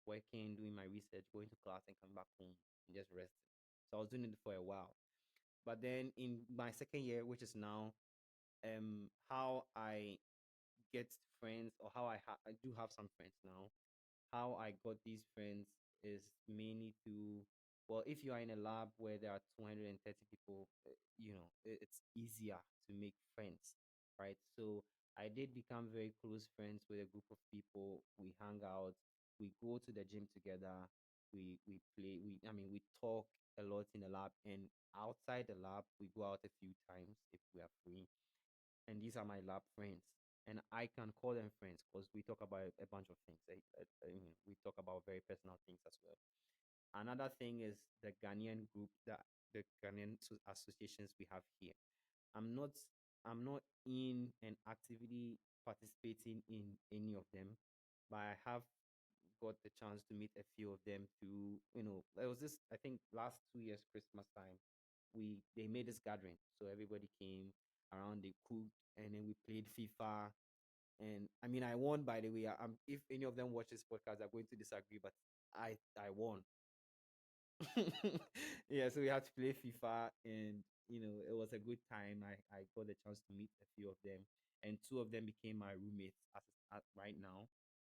working, doing my research, going to class, and coming back home and just resting. So I was doing it for a while. But then in my second year, which is now, how I get friends, or how I do have some friends now. How I got these friends is mainly through, well, if you are in a lab where there are 230 people, it's easier to make friends, right? So I did become very close friends with a group of people. We hang out, we go to the gym together, we play, we talk a lot in the lab, and outside the lab we go out a few times if we are free. And these are my lab friends, and I can call them friends because we talk about a bunch of things. We talk about very personal things as well. Another thing is the Ghanaian group, that the Ghanaian associations we have here. I'm not I'm not in and actively participating in any of them, but I have got the chance to meet a few of them through, there was this, I think last 2 years Christmas time, they made this gathering. So everybody came around, they cooked, and then we played FIFA. And I mean, I won, by the way. If any of them watch this podcast, they're going to disagree, but I won. Yeah, so we had to play FIFA, and it was a good time. I got the chance to meet a few of them, and two of them became my roommates at right now.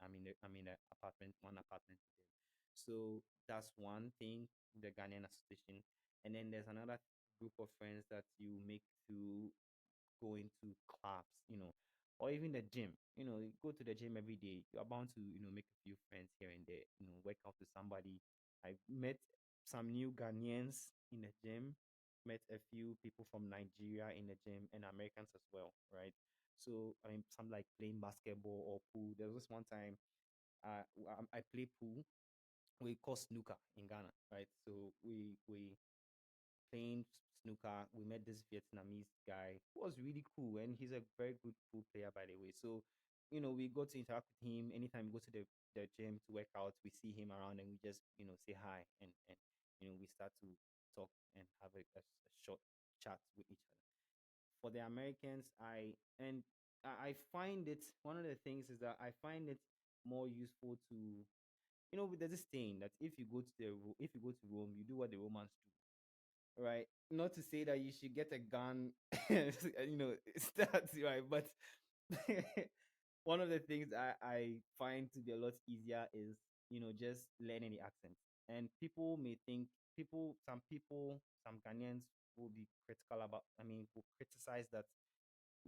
I'm in the apartment, one apartment with them. So that's one thing, the Ghanaian association. And then there's another group of friends that you make through going to clubs, or even the gym. You go to the gym every day, you're bound to, make a few friends here and there, work out with somebody. I met some new Ghanaians in the gym, met a few people from Nigeria in the gym, and Americans as well, right? So, I mean, some like playing basketball or pool. There was this one time I play pool. We call snooker in Ghana, right? So we playing snooker. We met this Vietnamese guy who was really cool, and he's a very good pool player, by the way. So, we got to interact with him anytime we go to the gym to work out. We see him around, and we just, say hi, and we start to talk and have a short chat with each other. For the Americans, I find it, one of the things is that I find it more useful to, there's this saying that if you go to Rome, you do what the Romans do, right? Not to say that you should get a gun, start, right? But one of the things I find to be a lot easier is, just learning the accent. And people may think, some Ghanaians will be critical about, will criticize that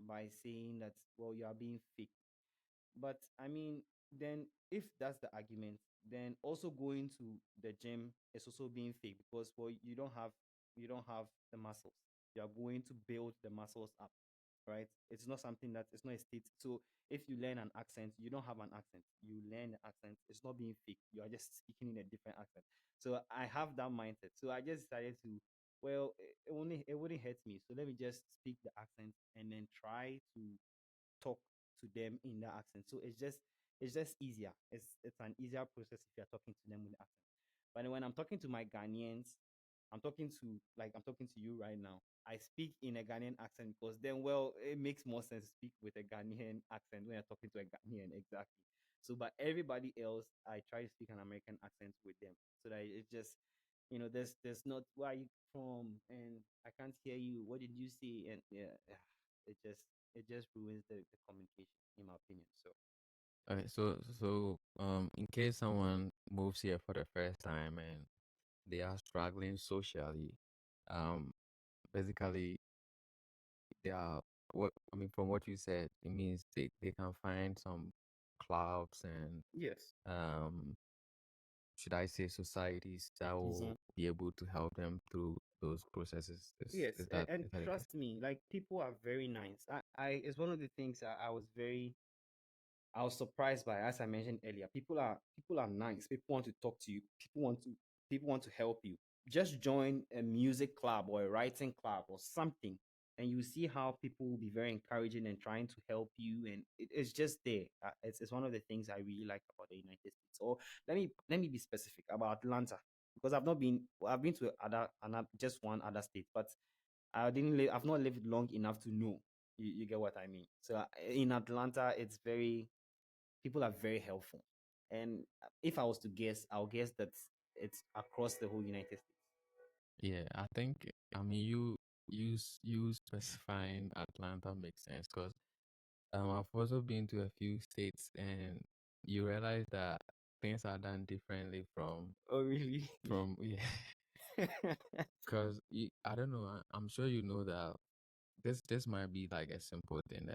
by saying that, well, you are being fake. But I mean, then if that's the argument, then also going to the gym is also being fake because, well, you don't have the muscles. You are going to build the muscles up, right? It's not a state. So if you learn an accent, you don't have an accent. You learn the accent. It's not being fake. You are just speaking in a different accent. So I have that mindset. So I just decided to well, it wouldn't hurt me. So let me just speak the accent and then try to talk to them in that accent. So it's just easier. It's an easier process if you're talking to them with the accent. But when I'm talking to my Ghanaians, I'm talking to you right now. I speak in a Ghanaian accent because then, well, it makes more sense to speak with a Ghanaian accent when you're talking to a Ghanaian, exactly. So but everybody else, I try to speak an American accent with them so that it just, there's not where are you from and I can't hear you. What did you say? And yeah, it just it just ruins the communication, in my opinion. So Okay, so in case someone moves here for the first time and they are struggling socially, um, basically they are what I mean from what you said, it means they can find some clubs and yes. um should I say societies that Hmm. will be able to help them through those processes. Is Yes, is that and is that the case? trust me, like people are very nice. I it's one of the things I was surprised by, as I mentioned earlier. People are nice. People want to talk to you. People want to help you. Just join a music club or a writing club or something, and you see how people will be very encouraging and trying to help you. And it's just there. It's one of the things I really like about the United States. So let me be specific about Atlanta because I've not been. Well, I've been to just one other state, but I didn't live. I've not lived long enough to know. You get what I mean? So in Atlanta, people are very helpful. And if I was to guess, I'll guess that it's across the whole United States. Yeah, I think I mean you specifying Atlanta makes sense because I've also been to a few states and you realize that things are done differently Oh, really? from yeah because I don't know I'm sure you know that this might be like a simple thing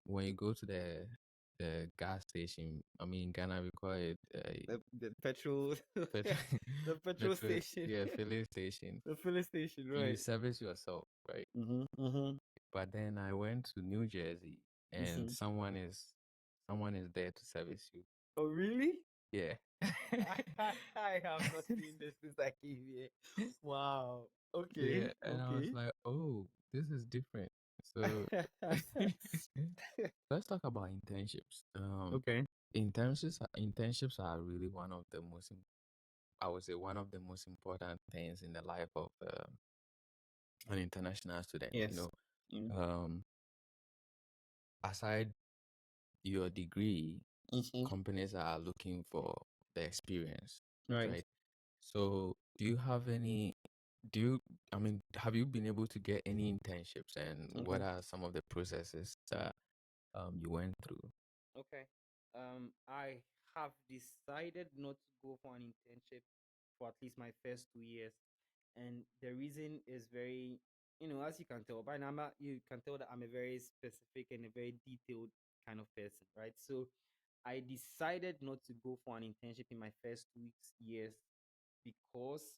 when you go to the gas station I mean in Ghana we call it The petrol, petrol the petrol petrol station, yeah filling station the filling station, you right? service yourself right. Mm-hmm, mm-hmm, But then I went to New Jersey and mm-hmm. someone is there to service you. Oh, really? Yeah. I have not seen this since I came here. Wow. Okay, Yeah. And I was okay. like, oh, this is different. So let's talk about internships. Okay. Internships are really I would say one of the most important things in the life of an international student. Yes. Mm-hmm. Um, aside your degree, companies are looking for the experience, Right. right? So, do you, I mean, have you been able to get any internships and what Okay. are some of the processes that you went through? Okay. I have decided not to go for an internship for at least my first 2 years, and the reason is very, as you can tell by now, you can tell that I'm a very specific and a very detailed kind of person, right? So I decided not to go for an internship in my first 2 years because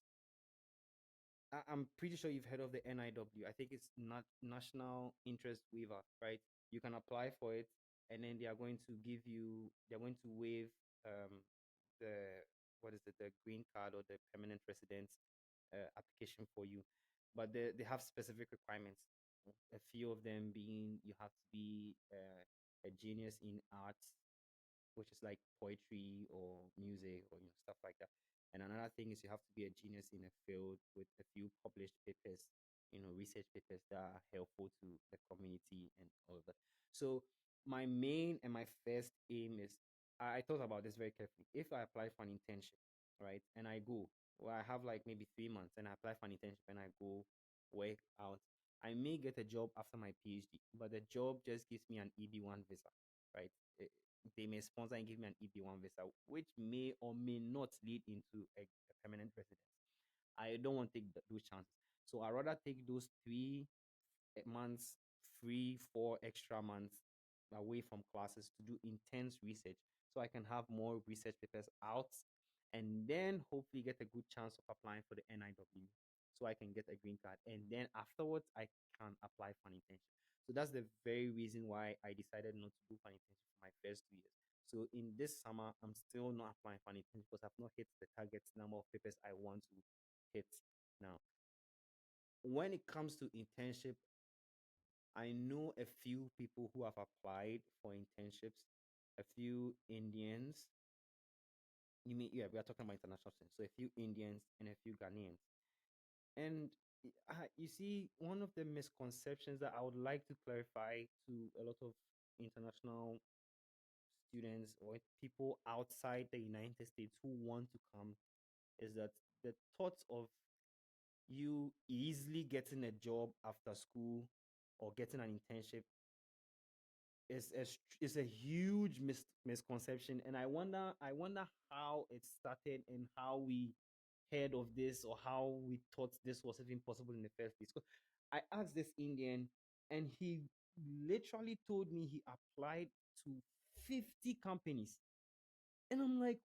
I'm pretty sure you've heard of the NIW. I think it's not National Interest Waiver, right? You can apply for it, and then they're going to waive the what is it, the green card or the permanent residence application for you. But they have specific requirements. A few of them being you have to be a genius in arts, which is like poetry or music or stuff like that. And another thing is you have to be a genius in a field with a few published papers, research papers that are helpful to the community and all of that. So my main and my first aim is I thought about this very carefully. If I apply for an internship, right, and I go, well, I have like maybe 3 months and I apply for an internship and I go work out, I may get a job after my PhD, but the job just gives me an EB1 visa, right? They may sponsor and give me an EB1 visa, which may or may not lead into a permanent residence. I don't want to take those chances. So I rather take those 3 months free, 4 extra months away from classes to do intense research so I can have more research papers out and then hopefully get a good chance of applying for the NIW so I can get a green card. And then afterwards, I can apply for an internship. So that's the very reason why I decided not to go for an internship for my first 2 years. So in this summer, I'm still not applying for an internship because I've not hit the target number of papers I want to hit now. when it comes to internship, I know a few people who have applied for internships, a few Indians. You mean, yeah, we are talking about international students. So a few Indians and a few Ghanaians. And you see, one of the misconceptions that I would like to clarify to a lot of international students or people outside the United States who want to come is that the thoughts of you easily getting a job after school or getting an internship is a huge misconception, and I wonder how it started and how we heard of this or how we thought this was even possible in the first place. 'Cause I asked this Indian, and he literally told me he applied to 50 companies, and I'm like,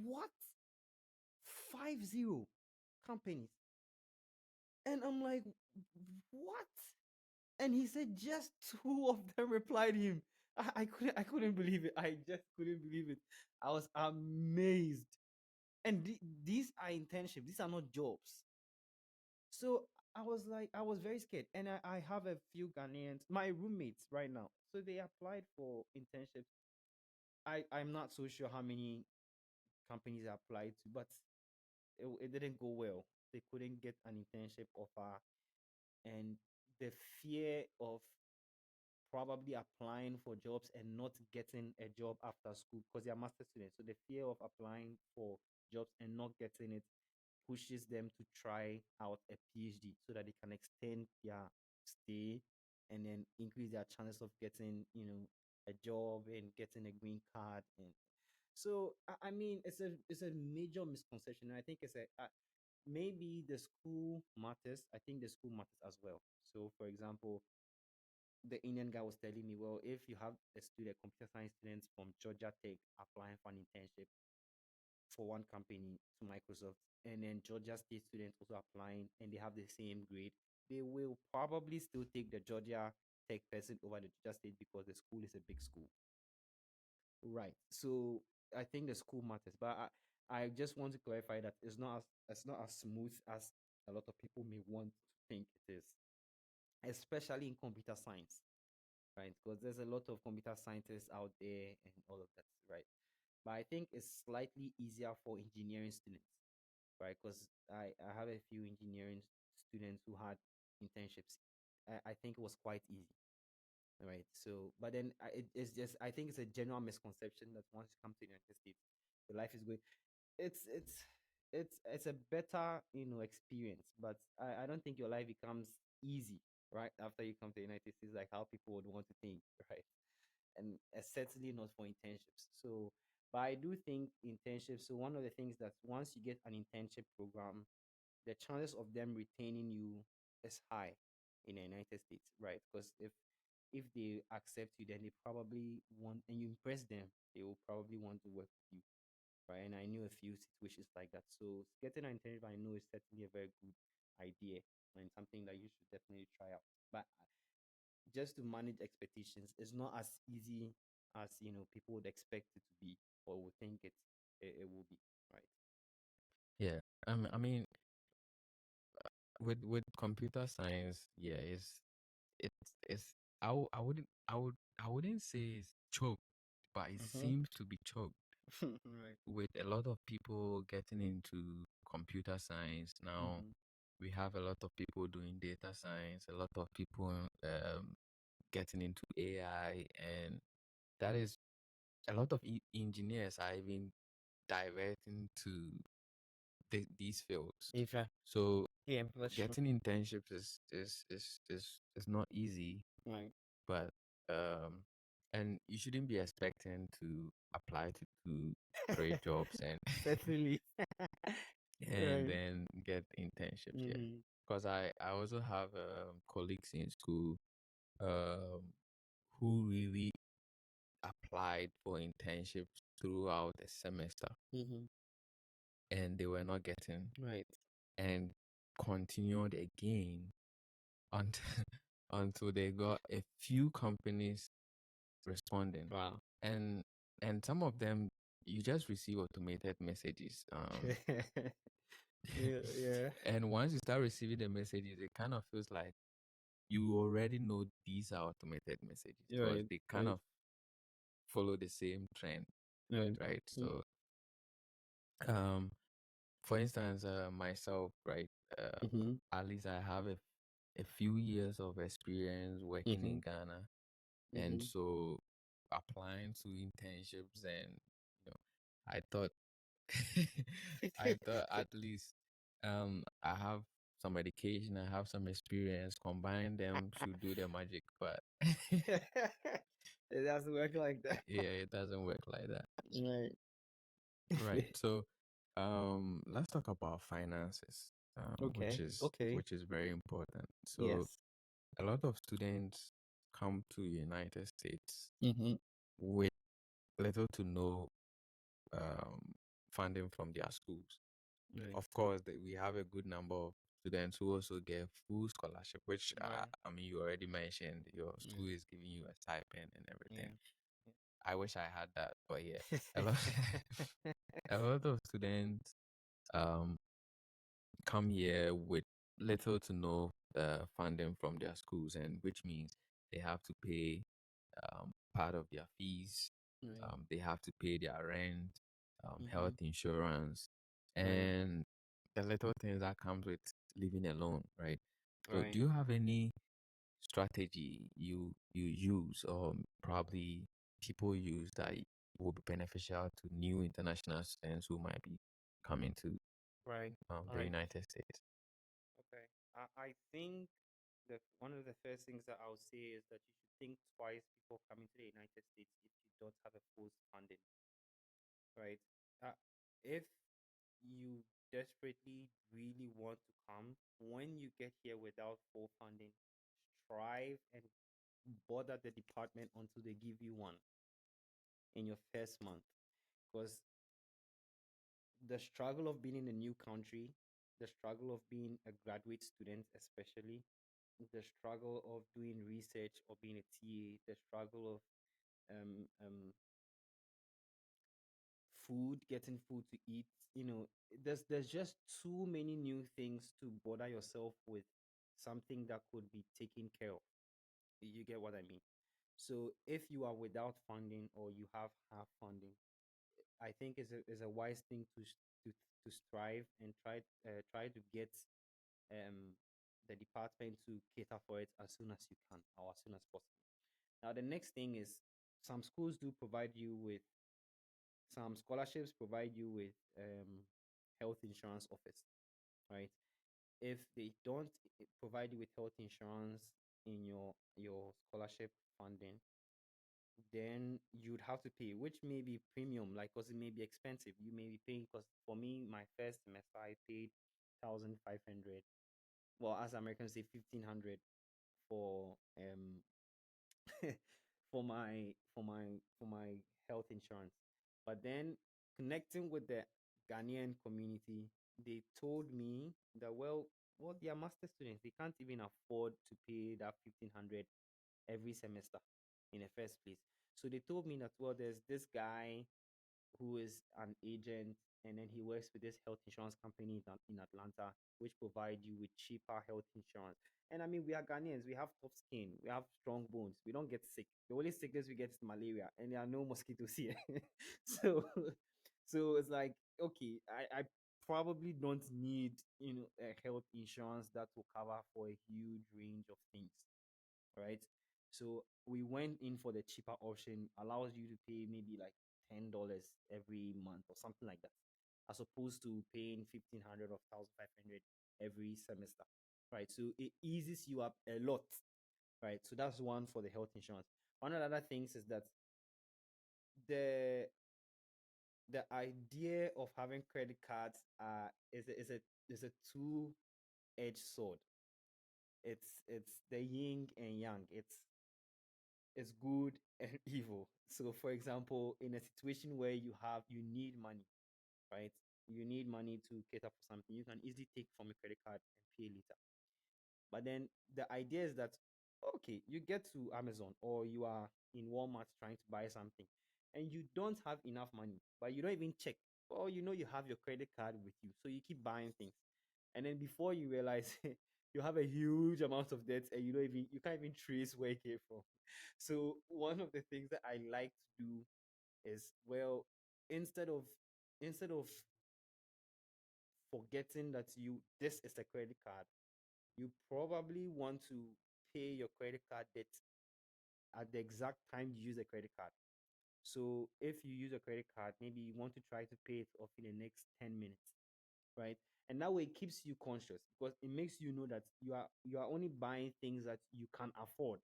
what? 50 companies, and I'm like, what? And he said just two of them replied him. I couldn't believe it. I just couldn't believe it. I was amazed. And these are internships. These are not jobs. So I was like, I was very scared. And I have a few Ghanaians, my roommates right now. So they applied for internships. I'm not so sure how many companies they applied to, but it didn't go well. They couldn't get an internship offer. And the fear of probably applying for jobs and not getting a job after school because they are master students. So the fear of applying for jobs and not getting it pushes them to try out a PhD so that they can extend their stay and then increase their chances of getting, a job and getting a green card. And so I mean, it's a major misconception. And I think it's a maybe the school matters. I think the school matters as well. So for example, the Indian guy was telling me, well, if you have a student, computer science students from Georgia Tech applying for an internship for one company to Microsoft, and then Georgia State students also applying and they have the same grade, they will probably still take the Georgia Tech person over the Georgia State because the school is a big school. Right. So I think the school matters, but I just want to clarify that it's not as smooth as a lot of people may want to think it is, especially in computer science, right? Because there's a lot of computer scientists out there and all of that, right? But I think it's slightly easier for engineering students, right? Because I have a few engineering students who had internships. I think it was quite easy, right? So, but then it's just, I think it's a general misconception that once you come to the United States, your life is going, it's, it's, it's a better, experience, but I don't think your life becomes easy, right? After you come to the United States, like how people would want to think, right? And certainly not for internships. So, but I do think internships. So one of the things that once you get an internship program, the chances of them retaining you is high in the United States, right? Because if they accept you, then they probably want, and you impress them, they will probably want to work with you, right? And I knew a few situations like that. So getting an internship, I know, is certainly a very good idea and something that you should definitely try out. But just to manage expectations is not as easy as people would expect it to be or would think it will be, right? Yeah. I mean, with computer science, yeah, it's I wouldn't say it's choked, but it Mm-hmm. seems to be choked Right. with a lot of people getting into computer science now. Mm-hmm. We have a lot of people doing data science, a lot of people getting into AI, and that is a lot of engineers are even diverting to these fields. If So yeah, that's true. getting internships is not easy, Right. but um, and you shouldn't be expecting to apply to create jobs and Certainly. and Right. then get internships. Yeah, Mm-hmm. because I also have colleagues in school um who really applied for internships throughout the semester Mm-hmm. and they were not getting Right. and continued again until until they got a few companies responding Wow. and and some of them you just receive automated messages Yeah, yeah. And once you start receiving the messages, it kind of feels like you already know these are automated messages because Right, they kind right, of follow the same trend, right. right? Mm, So, um, for instance, myself, right? mm-hmm, At least I have a few years of experience working mm-hmm, in Ghana, and mm-hmm. so applying to internships, and I thought, I thought at least, I have some education, I have some experience. Combine them should do the magic, but It doesn't work like that. yeah, it doesn't work like that. Right. Right. So, let's talk about finances, Okay, okay. which is very important. So, Yes. a lot of students come to United States Mm-hmm. with little to no um, funding from their schools. Right, Of course, we have a good number of students who also get full scholarship, which right. I mean, you already mentioned your Yeah, school is giving you a stipend and everything. yeah. I wish I had that, but yeah, a lot, a lot of students um, come here with little to no funding from their schools, and which means they have to pay part of their fees. Right, They have to pay their rent, mm-hmm. health insurance, Right, and the little things that comes with living alone, right? So, right. do you have any strategy you use, or probably people use that will be beneficial to new international students who might be coming to Right. the Right. United States? Okay. I think that one of the first things that I would say is that you should think twice before coming to the United States if you don't have a full funding, right? If you desperately really want to come, when you get here without full funding, strive and bother the department until they give you one in your first month. Because the struggle of being in a new country, the struggle of being a graduate student, especially, the struggle of doing research or being a TA, the struggle of um, um, food, getting food to eat. There's just too many new things to bother yourself with something that could be taken care of. You get what I mean? So if you are without funding or you have half funding, I think is a wise thing to to strive and try to get um the department to cater for it as soon as you can or as soon as possible. Now the next thing is some schools do provide you with some scholarships, provide you with health insurance offers, right? If they don't provide you with health insurance in your scholarship funding, then you'd have to pay, which may be premium, like because it may be expensive. You may be paying because for me, my first semester I paid 1,500. Well, as Americans say, 1,500 for for my health insurance. But then connecting with the Ghanaian community, they told me that well, they are master students. They can't even afford to pay that 1,500 every semester in the first place. So they told me that well, there's this guy who is an agent, and then he works with this health insurance company in Atlanta, which provide you with cheaper health insurance. And I mean, we are Ghanaians, we have tough skin, we have strong bones, we don't get sick. The only sickness we get is malaria, and there are no mosquitoes here. so, so it's like, okay, I probably don't need a health insurance that will cover for a huge range of things, right? So we went in for the cheaper option, allows you to pay maybe like $10 every month or something like that, as opposed to paying 1,500 or 1,500 every semester, right? So it eases you up a lot, right? So that's one for the health insurance. One of the other things is that the the idea of having credit cards is a two-edged sword. It's the yin and yang. It's good and evil. So, for example, in a situation where you need money, right? You need money to cater for something. You can easily take from a credit card and pay later. But then the idea is that okay, you get to Amazon or you are in Walmart trying to buy something, and you don't have enough money, but you don't even check. Well, you know you have your credit card with you, so you keep buying things, and then before you realize you have a huge amount of debt, and you can't even trace where it came from. So one of the things that I like to do is, well, instead of instead of forgetting that you this is a credit card, you probably want to pay your credit card debt at the exact time you use a credit card. So if you use a credit card, maybe you want to try to pay it off in the next 10 minutes, right? And that way it keeps you conscious because it makes you know that you are only buying things that you can afford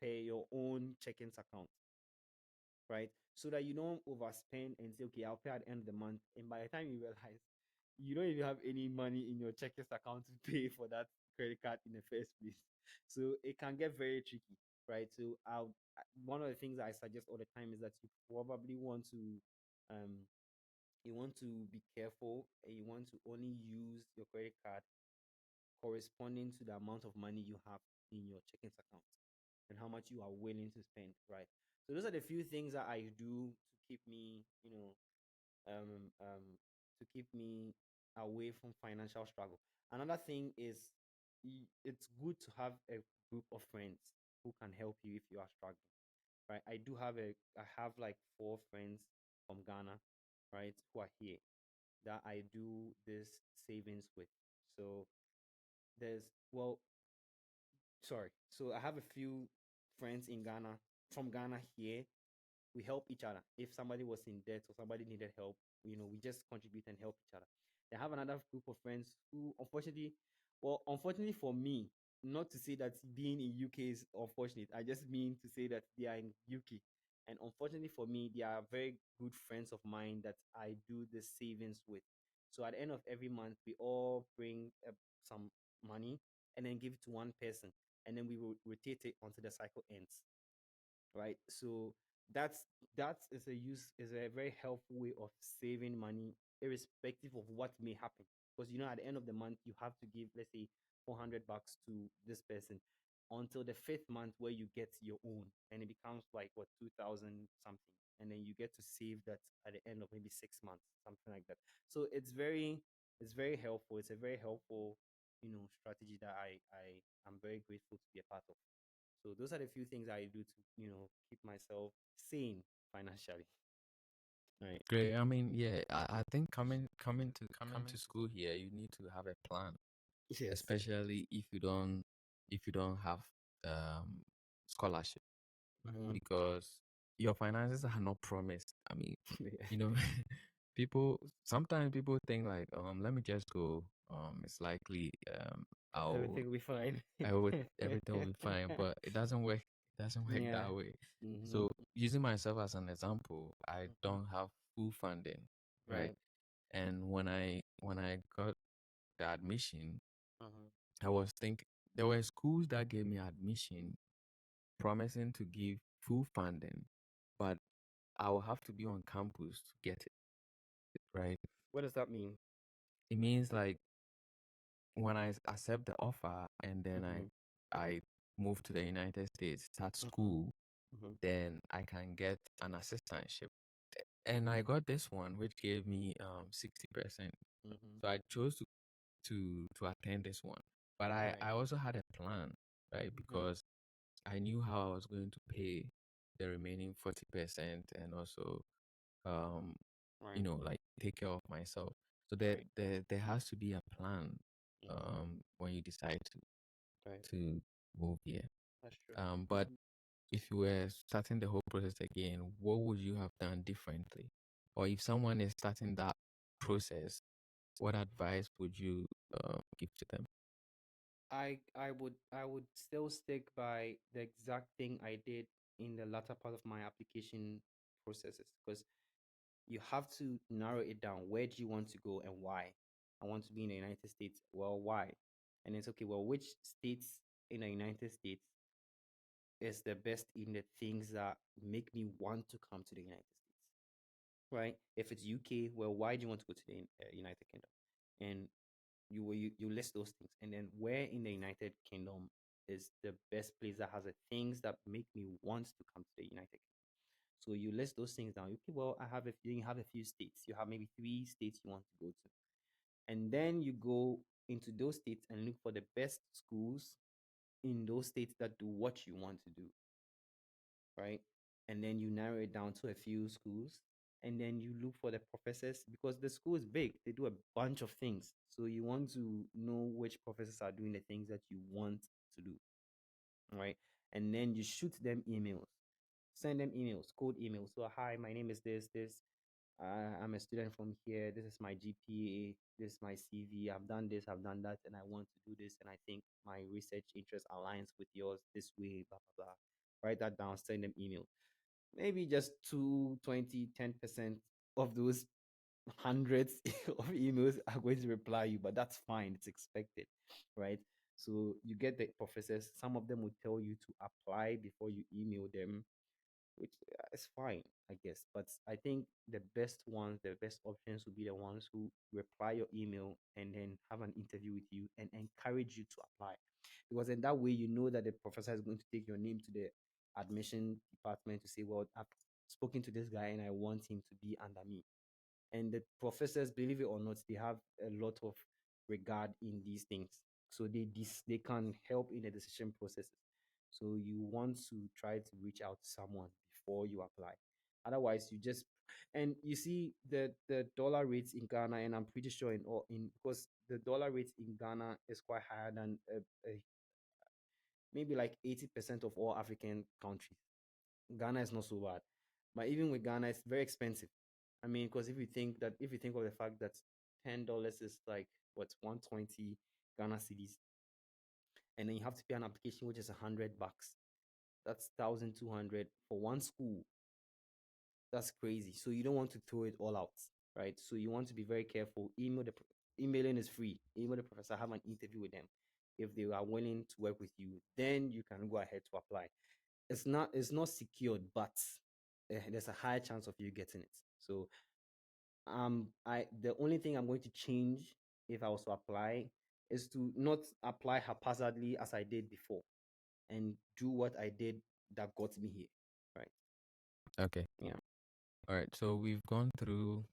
per your own checkings account, right? So that you don't overspend and say, okay, I'll pay at the end of the month. And by the time you realize you don't even have any money in your checkings account to pay for that credit card in the first place. So it can get very tricky, right? So one of the things I suggest all the time is that you probably want to um be careful, and you want to only use your credit card corresponding to the amount of money you have in your checkings account and how much you are willing to spend, right? So those are the few things that I do to keep me, to keep me away from financial struggle. Another thing is it's good to have a group of friends who can help you if you are struggling, right? I have like four friends from Ghana, right, who are here that I do this savings with. So there's well, sorry. So I have a few friends in Ghana from Ghana here. We help each other. If somebody was in debt or somebody needed help, we just contribute and help each other. I have another group of friends who, unfortunately for me, not to say that being in UK is unfortunate. I just mean to say that they are in UK, and unfortunately for me, they are very good friends of mine that I do the savings with. So at the end of every month, we all bring some money and then give it to one person, and then we will rotate it until the cycle ends, right? So that's is a very helpful way of saving money, irrespective of what may happen. Because at the end of the month, you have to give, let's say, $400 to this person until the fifth month where you get your own, and it becomes like what 2,000 something, and then you get to save that at the end of maybe 6 months, something like that. So it's very helpful. It's a very helpful strategy that I am very grateful to be a part of. So those are the few things I do to, keep myself sane financially. Right. Great. I mean, yeah, I think coming to school here, you need to have a plan, Yes. especially if you don't have um scholarship, Mhm. because your finances are not promised. I mean, Yeah. you know, sometimes people think like, let me just go. It's likely I'll Everything will be fine. I would everything will be fine, but it doesn't work. It doesn't work Yeah. that way. Mm-hmm. So using myself as an example, I Mm-hmm. don't have full funding, right? Right. And when I got the admission, Mm-hmm. I was thinking there were schools that gave me admission promising to give full funding, but I will have to be on campus to get it, right? What does that mean? It means like when I accept the offer and then I Mm-hmm. I move to the United States, start Mm-hmm. school, Mm-hmm. then I can get an assistantship. And I got this one which gave me 60%. Mm-hmm. So I chose to attend this one. But I, Right. I also had a plan, right? Mm-hmm. Because I knew how I was going to pay the remaining 40% and also um Right. like take care of myself. So there Right. there, there has to be a plan Mm-hmm. when you decide to Right. to move here. That's true. But if you were starting the whole process again, what would you have done differently? Or if someone is starting that process, what advice would you give to them? I would still stick by the exact thing I did in the latter part of my application processes, because you have to narrow it down. Where do you want to go and why? I want to be in the United States. Well, why? And it's okay. Well, which states in the United States is the best in the things that make me want to come to the United States? Right? If it's UK, well, why do you want to go to the United Kingdom? And you list those things, and then where in the United Kingdom is the best place that has the things that make me want to come to the United Kingdom? So you list those things down. Okay, well, you have a few states. You have maybe three states you want to go to. And then you go into those states and look for the best schools in those states that do what you want to do, right? And then you narrow it down to a few schools. And then you look for the professors because the school is big. They do a bunch of things. So you want to know which professors are doing the things that you want to do, right? And then you shoot them emails, send them emails, cold emails. So, hi, my name is this. I'm a student from here. This is my GPA. This is my CV. I've done this, I've done that, and I want to do this. And I think my research interest aligns with yours this way, blah, blah, blah. Write that down, send them email. Maybe just 10% of those hundreds of emails are going to reply you, but that's fine. It's expected, right? So you get the professors. Some of them will tell you to apply before you email them, which is fine, I guess. But I think the best options would be the ones who reply your email and then have an interview with you and encourage you to apply. Because in that way, you know that the professor is going to take your name to the admission department to say, well, I've spoken to this guy and I want him to be under me. And the professors, believe it or not, they have a lot of regard in these things, so they can help in the decision processes. So you want to try to reach out to someone before you apply. Otherwise you just, and you see the dollar rates in Ghana, and I'm pretty sure in all in because the dollar rates in Ghana is quite higher than maybe like 80% of all African countries. Ghana is not so bad. But even with Ghana, it's very expensive. I mean, because if you think of the fact that $10 is like what 120 Ghana cedis, and then you have to pay an application which is $100. That's 1,200 for one school. That's crazy. So you don't want to throw it all out, right? So you want to be very careful. Emailing is free. Email the professor, have an interview with them. If they are willing to work with you, then you can go ahead to apply. It's not secured, but there's a high chance of you getting it. So I the only thing I'm going to change if I was to apply is to not apply haphazardly as I did before, and do what I did that got me here, right? Okay. Yeah. All right. So we've gone through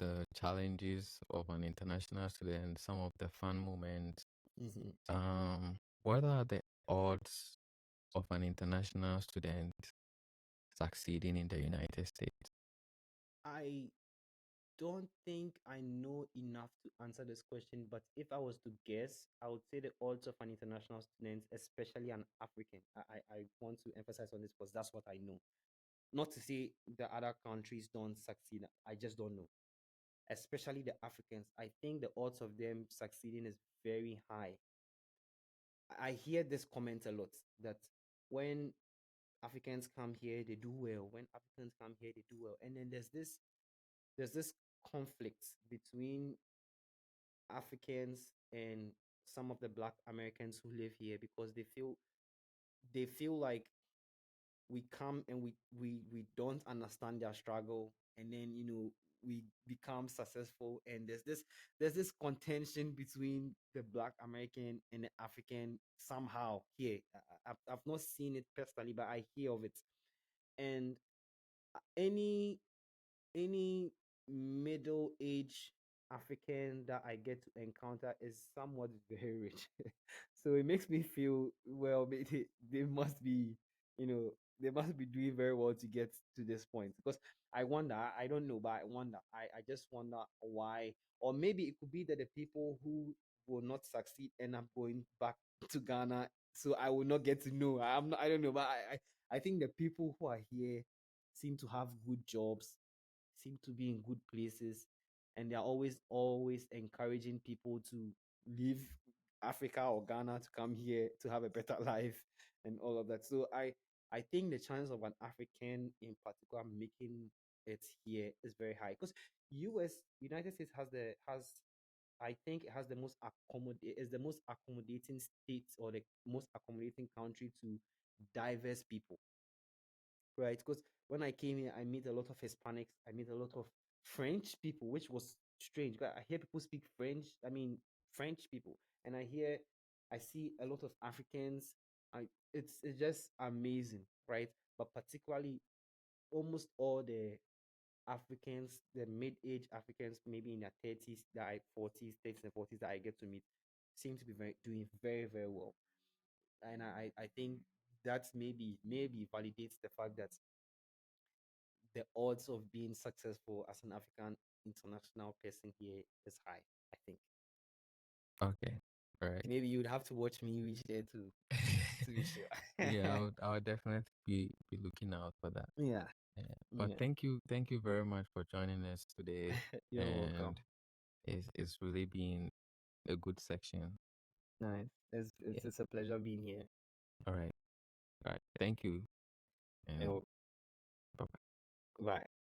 the challenges of an international student, some of the fun moments. Hmm. What are the odds of an international student succeeding in the United States? I don't think I know enough to answer this question, but if I was to guess, I would say the odds of an international student, especially an African, I want to emphasize on this because that's what I know. Not to say the other countries don't succeed, I just don't know. Especially the Africans, I think the odds of them succeeding is very high. I hear this comment a lot that when Africans come here, they do well. When Africans come here, they do well. And then there's this conflict between Africans and some of the Black Americans who live here because they feel like we come and we don't understand their struggle, and then we become successful, and there's this contention between the Black American and the African somehow here. I've not seen it personally, but I hear of it. And any middle age African that I get to encounter is somewhat very rich. So it makes me feel, well, they must be, they must be doing very well to get to this point. Because I wonder, I don't know, but I wonder, I just wonder why. Or maybe it could be that the people who will not succeed end up going back to Ghana. So I will not get to know. I don't know, but I think the people who are here seem to have good jobs, seem to be in good places, and they're always encouraging people to leave Africa or Ghana to come here to have a better life and all of that. So I think the chance of an African in particular making it here is very high because United States has I think it has the most accommodating state, or the most accommodating country to diverse people, right? Because when I came here, I meet a lot of Hispanics, I meet a lot of French people, which was strange. 'Cause I hear people speak French. I mean, French people, and I see a lot of Africans. It's just amazing, right? But particularly almost all the Africans, the mid-age Africans, maybe in their 30s, that I 40s, 30s and 40s that I get to meet, seem to be doing very, very well. And I think that maybe validates the fact that the odds of being successful as an African international person here is high, I think. Okay. All right. Maybe you'd have to watch me reach there to be sure. Yeah, I would definitely be looking out for that. Yeah, But yeah. thank you very much for joining us today, You're welcome. and it's really been a good section. Nice. Yeah. It's a pleasure being here. All right. All right. Thank you, and And bye. bye.